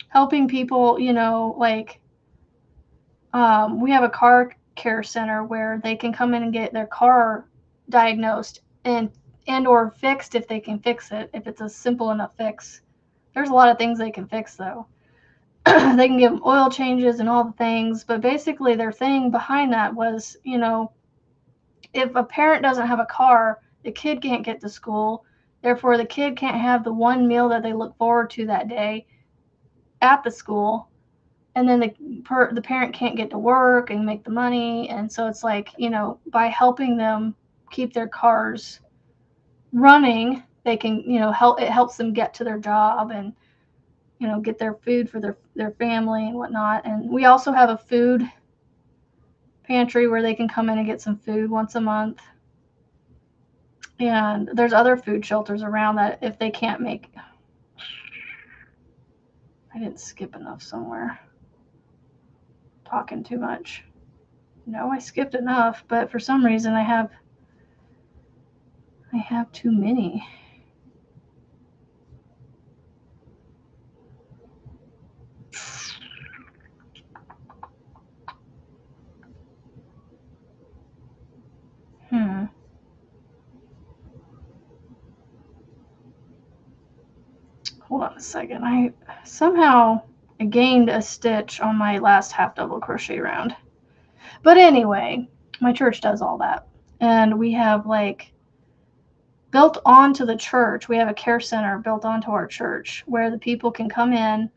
A: helping people, you know, like, we have a car care center where they can come in and get their car diagnosed and or fixed if they can fix it, if it's a simple enough fix. There's a lot of things they can fix, though. They can give them oil changes and all the things, but basically their thing behind that was, you know, if a parent doesn't have a car, the kid can't get to school. Therefore, the kid can't have the one meal that they look forward to that day at the school. And then the parent can't get to work and make the money. And so it's like, you know, by helping them keep their cars running, they can, you know, it helps them get to their job and, you know, get their food for their family and whatnot. And we also have a food pantry where they can come in and get some food once a month. And there's other food shelters around that if they can't make. I didn't skip enough somewhere. Talking too much. No, I skipped enough, but for some reason I have too many. Hold on a second. I somehow gained a stitch on my last half double crochet round. But anyway, my church does all that. And we have, like, built onto the church, we have a care center built onto our church where the people can come in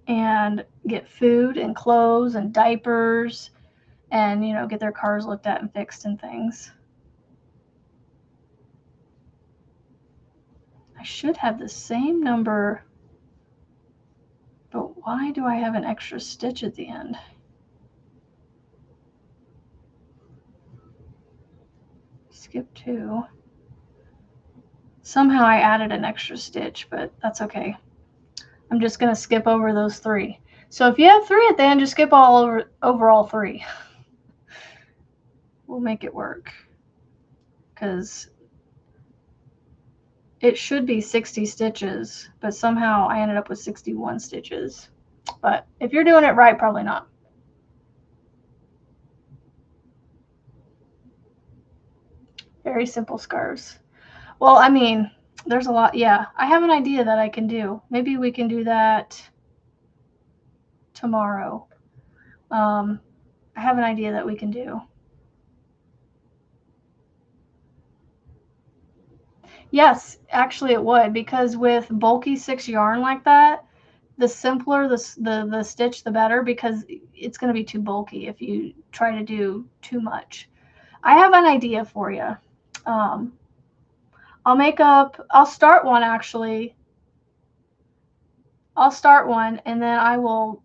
A: and get food and clothes and diapers and, you know, get their cars looked at and fixed and things. I should have the same number, but why do I have an extra stitch at the end? Skip 2. Somehow I added an extra stitch, but that's okay. I'm just going to skip over those 3. So if you have 3 at the end, just skip over all 3. We'll make it work. Because it should be 60 stitches, but somehow I ended up with 61 stitches. But if you're doing it right, probably not. Very simple scarves. Well, I mean, there's a lot. Yeah, I have an idea that I can do. Maybe we can do that tomorrow. I have an idea that we can do. Yes, actually it would, because with bulky 6 yarn like that, the simpler the stitch, the better, because it's going to be too bulky if you try to do too much. I have an idea for you. I'll start one actually. I'll start one and then I will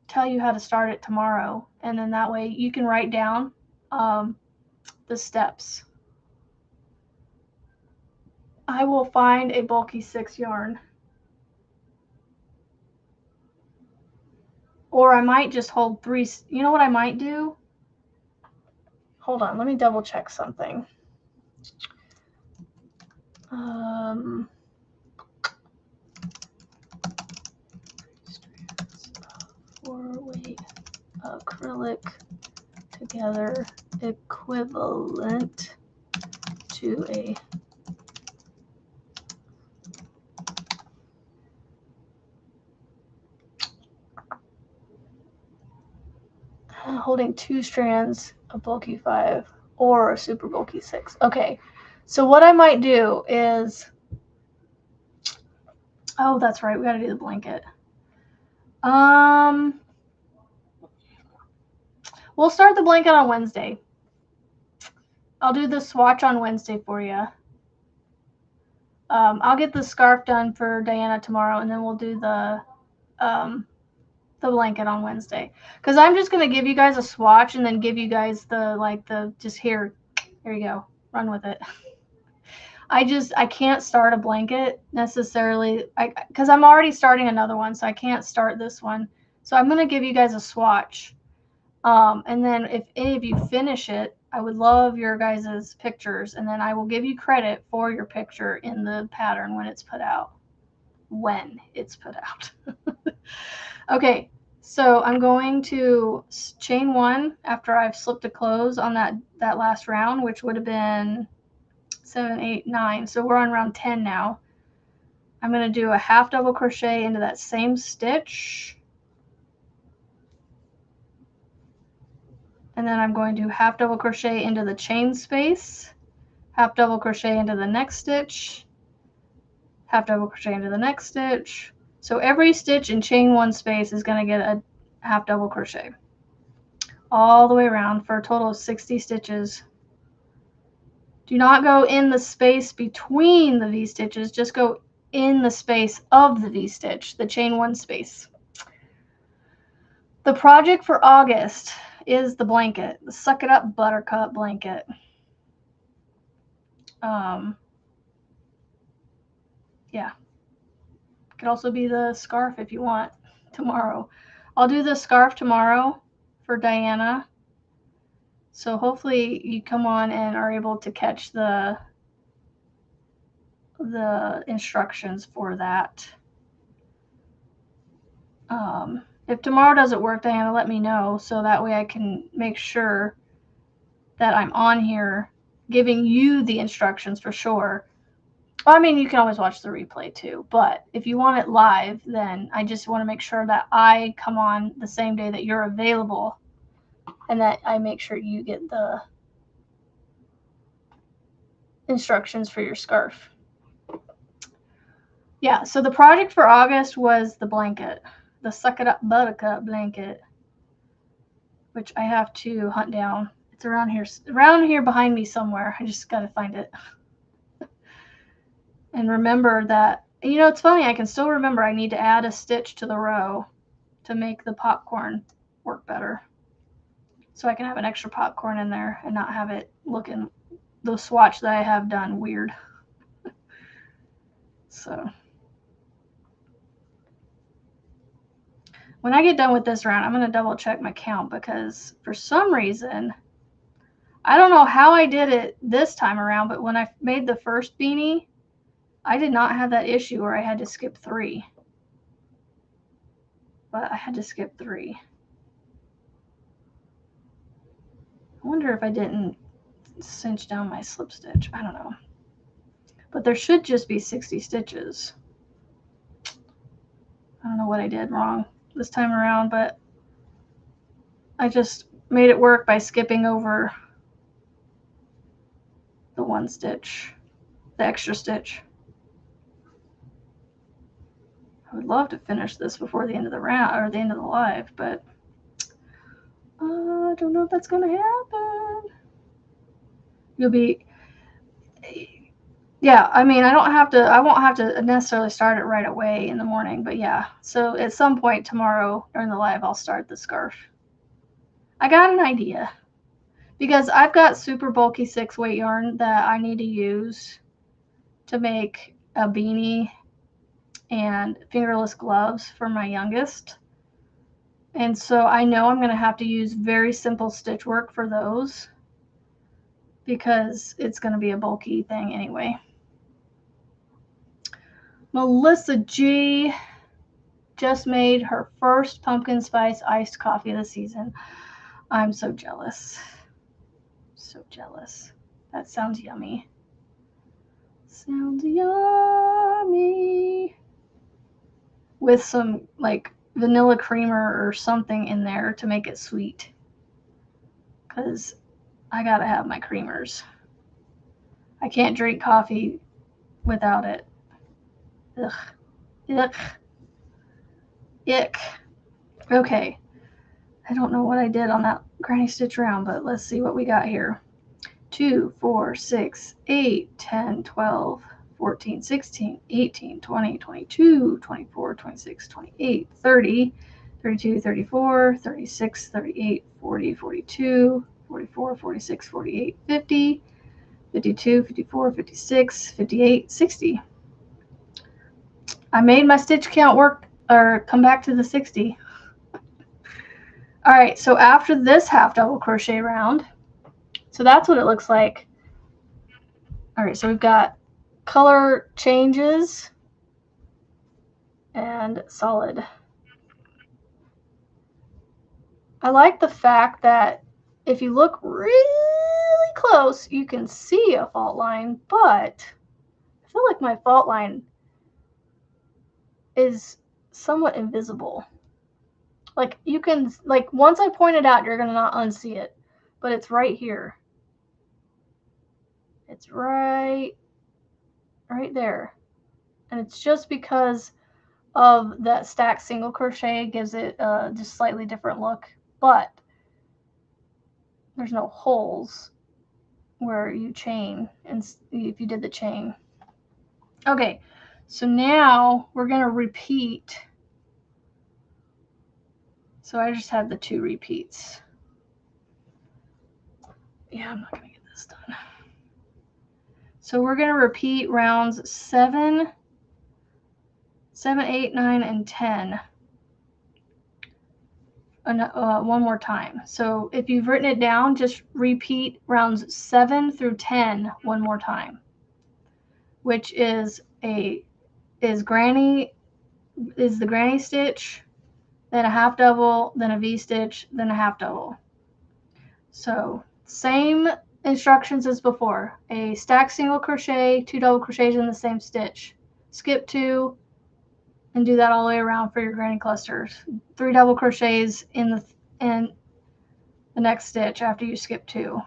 A: tell you how to start it tomorrow. And then that way you can write down the steps. I will find a bulky 6 yarn. Or I might just hold 3. You know what I might do? Hold on, let me double check something. 4-weight acrylic together equivalent to a holding 2 strands of bulky 5 or a super bulky 6. Okay, so what I might do is, oh, that's right, we got to do the blanket. We'll start the blanket on Wednesday. I'll do the swatch on Wednesday for you. I'll get the scarf done for Diana tomorrow, and then we'll do the blanket on Wednesday. Because I'm just going to give you guys a swatch and then give you guys just here you go, run with it. I can't start a blanket necessarily, because I'm already starting another one, so I can't start this one. So I'm going to give you guys a swatch. And then if any of you finish it, I would love your guys' pictures, and then I will give you credit for your picture in the pattern when it's put out. Okay, so I'm going to chain 1 after I've slipped a close on that last round, which would have been 7, 8, 9. So we're on round 10 now. I'm going to do a half double crochet into that same stitch. And then I'm going to half double crochet into the chain space, half double crochet into the next stitch, half double crochet into the next stitch. So every stitch in chain 1 space is going to get a half double crochet all the way around for a total of 60 stitches. Do not go in the space between the V-stitches, just go in the space of the V-stitch, the chain 1 space. The project for August is the blanket, the Suck It Up Buttercup blanket. Yeah. Could also be the scarf if you want tomorrow. I'll do the scarf tomorrow for Diana. So hopefully you come on and are able to catch the instructions for that. If tomorrow doesn't work, Diana, let me know, so that way I can make sure that I'm on here giving you the instructions for sure. Well, I mean, you can always watch the replay too, but if you want it live, then I just want to make sure that I come on the same day that you're available and that I make sure you get the instructions for your scarf. Yeah, so the project for August was the blanket, the Suck It Up Buttercup blanket, which I have to hunt down. It's around here behind me somewhere. I just got to find it. And remember that, you know, it's funny, I can still remember I need to add a stitch to the row to make the popcorn work better. So I can have an extra popcorn in there and not have it looking, the swatch that I have done, weird. So when I get done with this round, I'm going to double check my count, because for some reason, I don't know how I did it this time around, but when I made the first beanie, I did not have that issue where I had to skip 3. But I had to skip 3. I wonder if I didn't cinch down my slip stitch. I don't know. But there should just be 60 stitches. I don't know what I did wrong this time around, but I just made it work by skipping over the 1 stitch, the extra stitch. I would love to finish this before the end of the round or the end of the live, but I don't know if that's going to happen. You'll be, yeah, I mean, I won't have to necessarily start it right away in the morning, but yeah. So at some point tomorrow during the live, I'll start the scarf. I got an idea because I've got super bulky 6-weight yarn that I need to use to make a beanie and fingerless gloves for my youngest. And so I know I'm going to have to use very simple stitch work for those because it's going to be a bulky thing anyway. Melissa G just made her first pumpkin spice iced coffee of the season. I'm so jealous. So jealous. That sounds yummy. Sounds yummy. With some like vanilla creamer or something in there to make it sweet. Because I gotta have my creamers. I can't drink coffee without it. Ugh. Yuck. Ick. Okay. I don't know what I did on that granny stitch round, but let's see what we got here. 2, 4, 6, 8, 10, 12, 14, 16, 18, 20, 22, 24, 26, 28, 30, 32, 34, 36, 38, 40, 42, 44, 46, 48, 50, 52, 54, 56, 58, 60. I made my stitch count work or come back to the 60. All right, so after this half double crochet round, so that's what it looks like. All right, so we've got color changes and solid. I like the fact that if you look really close, you can see a fault line, but I feel like my fault line is somewhat invisible. Like you can, like once I point it out, you're gonna not unsee it, but it's right here. It's right there. And it's just because of that stacked single crochet gives it just slightly different look, but there's no holes where you chain and if you did the chain. Okay, so now we're gonna repeat. So I just have the 2 repeats. Yeah, I'm not gonna get this done. So we're gonna repeat rounds 7, 8, 9, and 10 one more time. So if you've written it down, just repeat rounds 7 through 10 one more time, which is the granny stitch, then a half double, then a V-stitch, then a half double. So same instructions as before. A stacked single crochet, 2 double crochets in the same stitch. Skip 2 and do that all the way around for your granny clusters. 3 double crochets in the next stitch after you skip 2.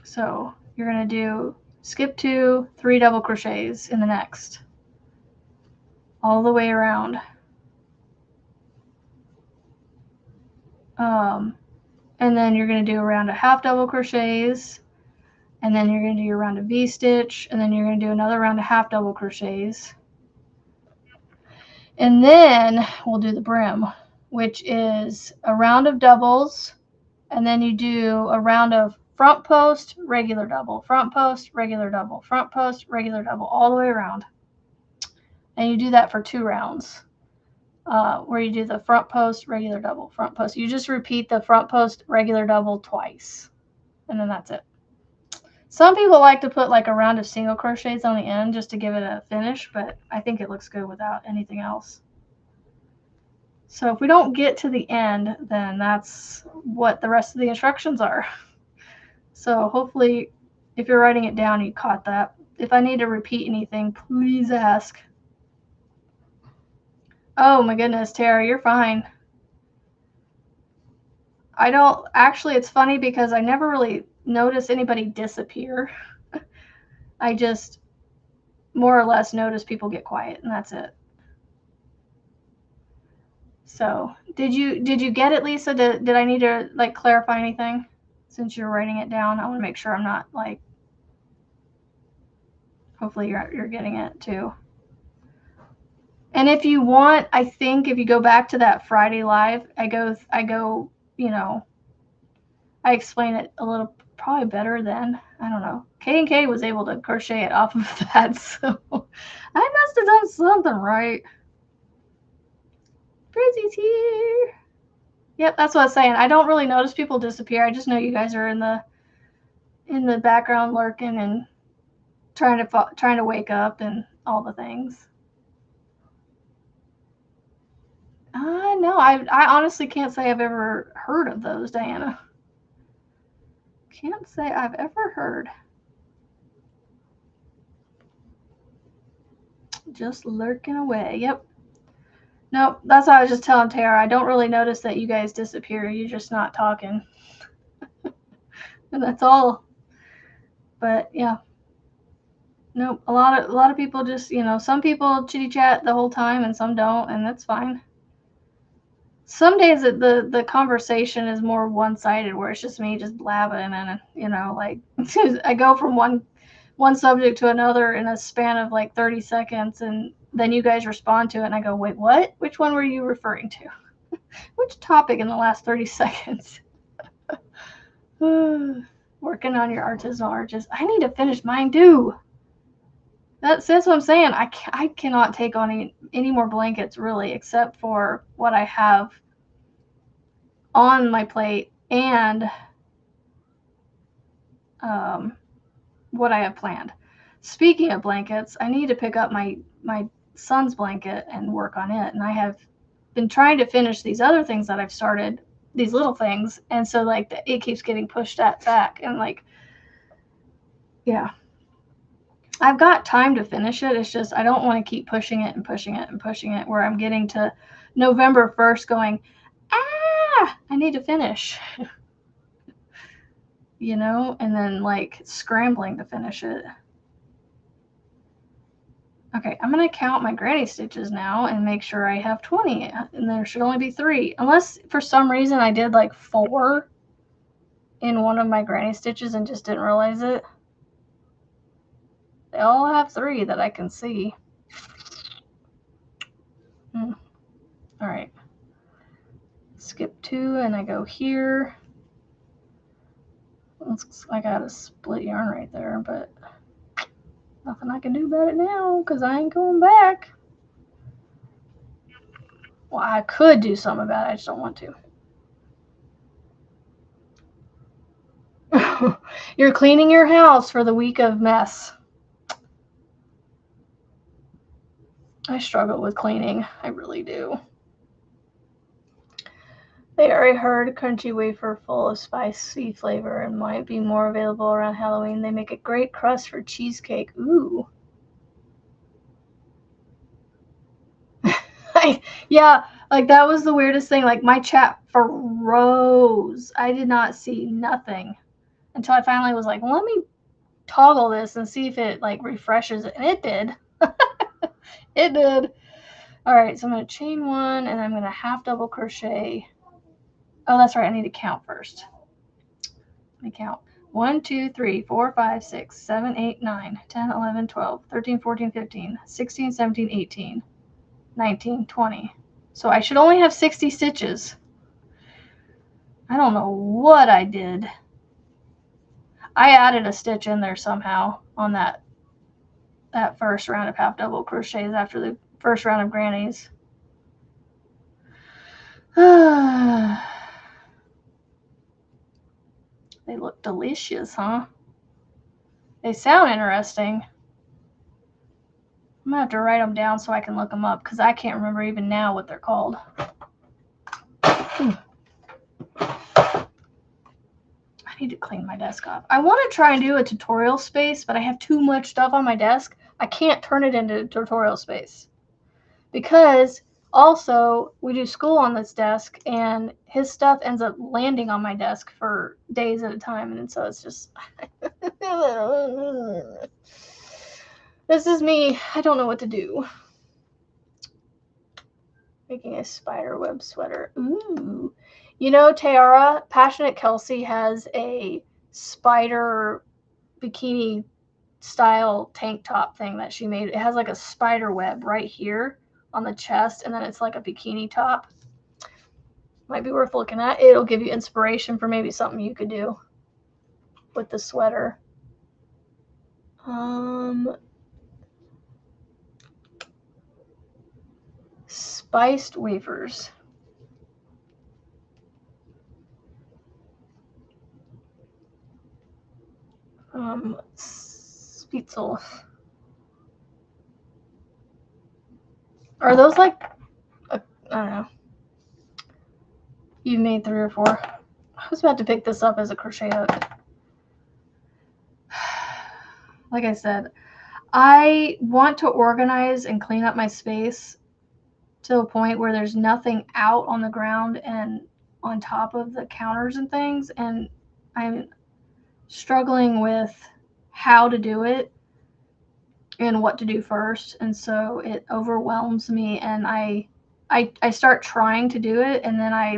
A: So you're going to do skip 2, 3 double crochets in the next, all the way around. And then you're going to do a round of half double crochets, and then you're going to do your round of V-stitch, and then you're going to do another round of half double crochets. And then we'll do the brim, which is a round of doubles, and then you do a round of front post, regular double, front post, regular double, front post, regular double, all the way around. And you do that for 2 rounds. Where you do the front post, regular double, front post. You just repeat the front post, regular double twice, and then that's it. Some people like to put like a round of single crochets on the end just to give it a finish, but I think it looks good without anything else. So if we don't get to the end, then that's what the rest of the instructions are. So hopefully if you're writing it down, you caught that. If I need to repeat anything, please ask. Oh my goodness, Tara, you're fine. I don't, actually, it's funny because I never really notice anybody disappear. I just more or less notice people get quiet, and that's it. So did you get it, Lisa? Did I need to like clarify anything since you're writing it down? I want to make sure I'm not like, hopefully you're getting it too. And if you want, I think if you go back to that Friday live, I go, you know, I explain it a little probably better then. I don't know. K&K was able to crochet it off of that, so I must have done something right. Brizzy's here. Yep, that's what I was saying. I don't really notice people disappear. I just know you guys are in the background lurking and trying to wake up and all the things. No, I honestly can't say I've ever heard of those, Diana. Can't say I've ever heard. Just lurking away. Yep. Nope, that's what I was just telling Tara. I don't really notice that you guys disappear. You're just not talking. And that's all. But yeah. Nope. A lot of people just, some people chitty chat the whole time and some don't, and that's fine. Some days the conversation is more one-sided where it's just me just blabbing and like I go from one subject to another in a span of like 30 seconds, and then you guys respond to it and I go, wait, what? Which one were you referring to? Which topic in the last 30 seconds? Working on your artisanal arches. I need to finish mine too. That's what I'm saying. I cannot take on any more blankets really, except for what I have on my plate and what I have planned. Speaking of blankets, I need to pick up my son's blanket and work on it. And I have been trying to finish these other things that I've started, these little things, and so like it keeps getting pushed back, and like, yeah. I've got time to finish it. It's just I don't want to keep pushing it and pushing it and pushing it where I'm getting to November 1st going, I need to finish. And then like scrambling to finish it. Okay, I'm going to count my granny stitches now and make sure I have 20, and there should only be 3. Unless for some reason I did like 4 in one of my granny stitches and just didn't realize it. They all have 3 that I can see. All right. Skip 2 and I go here. Looks like I got a split yarn right there, but nothing I can do about it now because I ain't going back. Well, I could do something about it. I just don't want to. You're cleaning your house for the week of mess. I struggle with cleaning. I really do. They already heard crunchy wafer full of spicy flavor and might be more available around Halloween. They make a great crust for cheesecake. Ooh. Yeah, like that was the weirdest thing. Like my chat froze. I did not see nothing until I finally was like, let me toggle this and see if it like refreshes it. And it did. It did. All right, so I'm going to chain 1 and I'm going to half double crochet. Oh, that's right. I need to count first. Let me count. 1, 2, 3, 4, 5, 6, 7, 8, 9, 10, 11, 12, 13, 14, 15, 16, 17, 18, 19, 20. So I should only have 60 stitches. I don't know what I did. I added a stitch in there somehow on that first round of half double crochets after the first round of grannies. They look delicious, huh? They sound interesting. I'm gonna have to write them down so I can look them up because I can't remember even now what they're called. I need to clean my desk up. I want to try and do a tutorial space, but I have too much stuff on my desk. I can't turn it into tutorial space because also we do school on this desk and his stuff ends up landing on my desk for days at a time, and so it's just this is me. I don't know what to do. Making a spider web sweater. Ooh. You know, Tara, Passionate Kelsey has a spider bikini style tank top thing that she made. It has like a spider web right here on the chest, and then it's like a bikini top. Might be worth looking at. It'll give you inspiration for maybe something you could do with the sweater. Spiced wafers. Spitzel. Are those like, I don't know. You've made 3 or 4. I was about to pick this up as a crochet hook. Like I said, I want to organize and clean up my space to a point where there's nothing out on the ground and on top of the counters and things, and I'm struggling with how to do it and what to do first, and so it overwhelms me, and I start trying to do it, and then I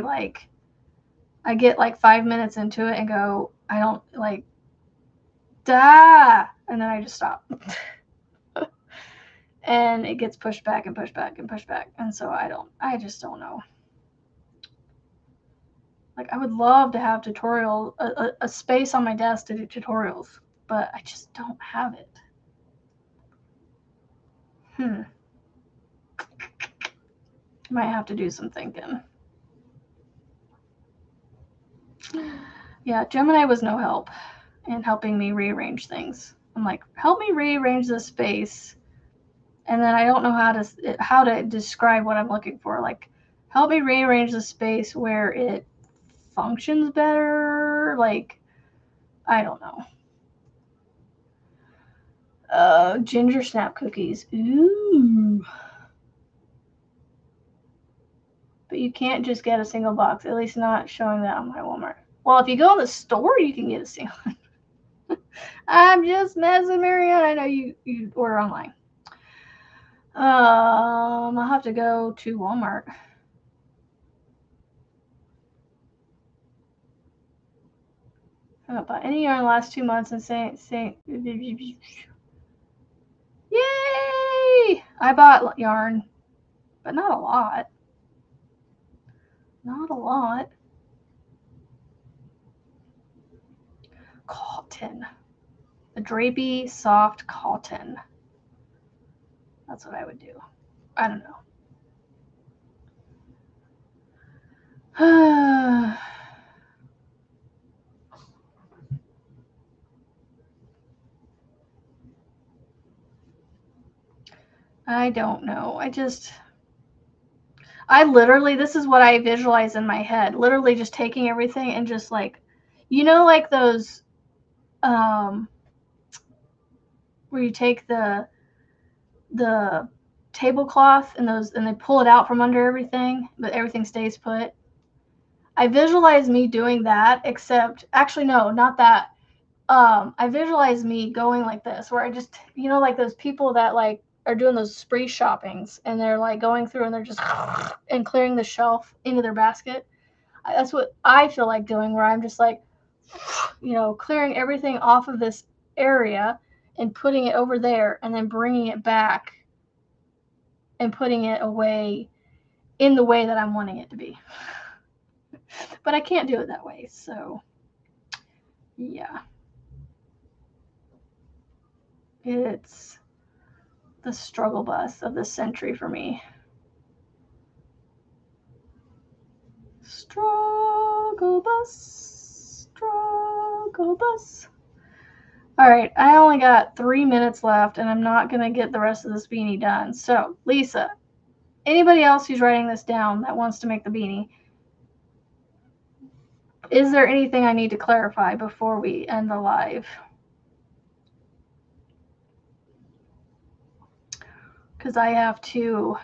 A: get like 5 minutes into it and go, I don't like, and then I just stop. And it gets pushed back and pushed back and pushed back, and so I just don't know. Like, I would love to have a space on my desk to do tutorials, but I just don't have it. Might have to do some thinking. Yeah, Gemini was no help in helping me rearrange things. I'm like, help me rearrange this space, and then I don't know how to describe what I'm looking for. Like, help me rearrange the space where it functions better. Like, I don't know. Ginger snap cookies. Ooh. But you can't just get a single box, at least not showing that on my Walmart. Well, if you go in the store, you can get a single. I'm just messing, Marianne. I know you order online. I'll have to go to Walmart. I haven't bought any yarn in the last 2 months and say yay! I bought yarn, but not a lot. Not a lot. Cotton. The drapey, soft cotton. That's what I would do. I don't know. I don't know. I literally, this is what I visualize in my head. Literally just taking everything and just like, you know, like those, where you take the tablecloth and they pull it out from under everything, but everything stays put. I visualize me doing that, except actually no, not that. I visualize me going like this, where I just, you know, like those people that like are doing those spree shoppings and they're like going through and they're just and clearing the shelf into their basket. That's what I feel like doing, where I'm just like, you know, clearing everything off of this area and putting it over there and then bringing it back and putting it away in the way that I'm wanting it to be. But I can't do it that way, so yeah. It's the struggle bus of the century for me. Struggle bus, struggle bus. All right, I only got 3 minutes left, and I'm not going to get the rest of this beanie done. So, Lisa, anybody else who's writing this down that wants to make the beanie, is there anything I need to clarify before we end the live? Because I have to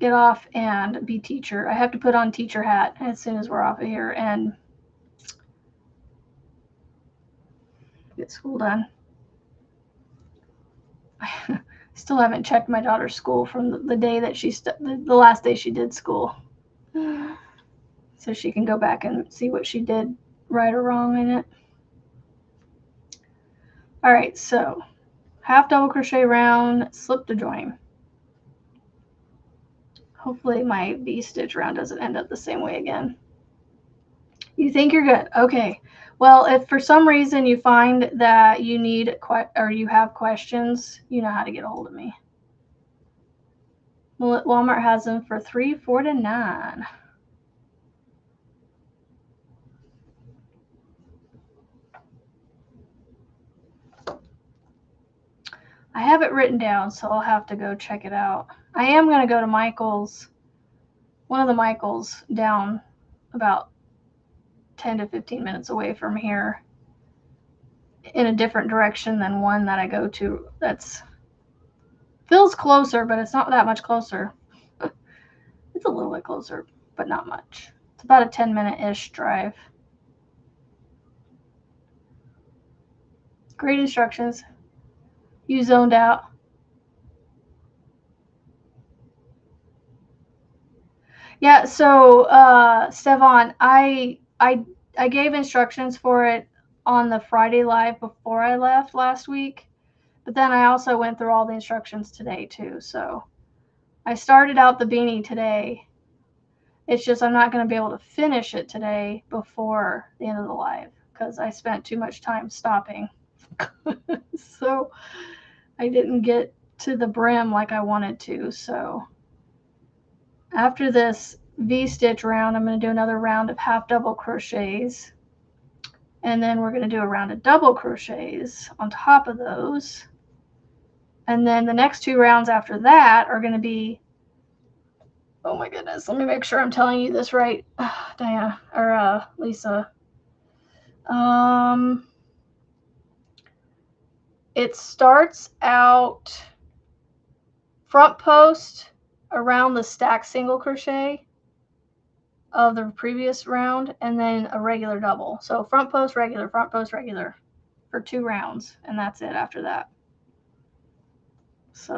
A: get off and be teacher. I have to put on teacher hat as soon as we're off of here and get school done. I still haven't checked my daughter's school from the day that the last day she did school. So she can go back and see what she did right or wrong in it. All right, so half double crochet round, slip to join. Hopefully my V-stitch round doesn't end up the same way again. You think you're good? Okay. Well, if for some reason you find that you need or you have questions, you know how to get a hold of me. Walmart has them for $3, $4 to $9. I have it written down, so I'll have to go check it out. I am going to go to Michael's, one of the Michael's down about 10 to 15 minutes away from here in a different direction than one that I go to that's feels closer, but it's not that much closer. It's a little bit closer, but not much. It's about a 10-minute-ish drive. Great instructions. You zoned out. Yeah, so Stefan, I gave instructions for it on the Friday live before I left last week, but then I also went through all the instructions today too. So I started out the beanie today. It's just I'm not going to be able to finish it today before the end of the live because I spent too much time stopping. So I didn't get to the brim like I wanted to. So after this V-stitch round, I'm going to do another round of half double crochets. And then we're going to do a round of double crochets on top of those. And then the next 2 rounds after that are going to be, oh my goodness, let me make sure I'm telling you this right, Diana, or Lisa. It starts out front post around the stack single crochet of the previous round, and then a regular double. So front post regular for 2 rounds, and that's it after that. So,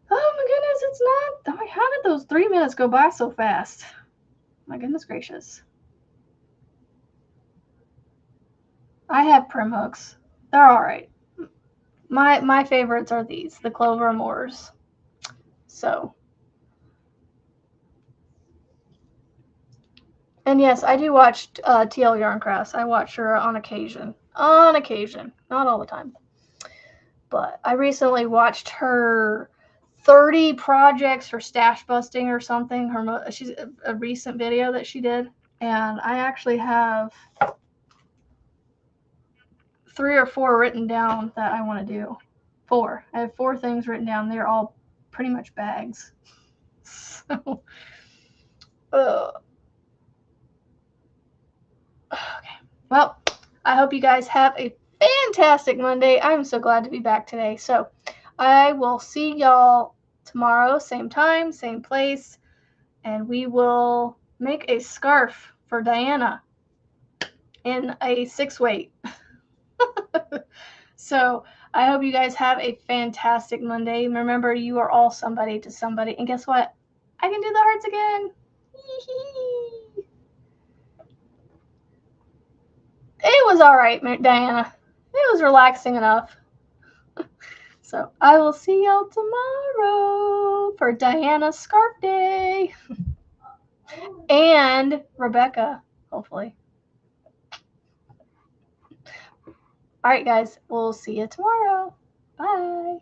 A: oh my goodness, it's not, how did those 3 minutes go by so fast? My goodness gracious. I have prim hooks. They're all right. My favorites are these, the Clover Amours. So, and yes, I do watch TL Yarncrafts. I watch her on occasion. On occasion, not all the time. But I recently watched her 30 projects for stash busting or something. She's a recent video that she did, and I actually have 3 or 4 written down that I want to do. 4. I have 4 things written down. They're all pretty much bags. So, okay. Well, I hope you guys have a fantastic Monday. I'm so glad to be back today. So, I will see y'all tomorrow, same time, same place, and we will make a scarf for Diana in a 6-weight. So I hope you guys have a fantastic Monday. Remember, you are all somebody to somebody. And guess what? I can do the hearts again. It was all right, Diana. It was relaxing enough. So I will see y'all tomorrow for Diana's Scarf Day. And Rebecca, hopefully. All right, guys. We'll see you tomorrow. Bye.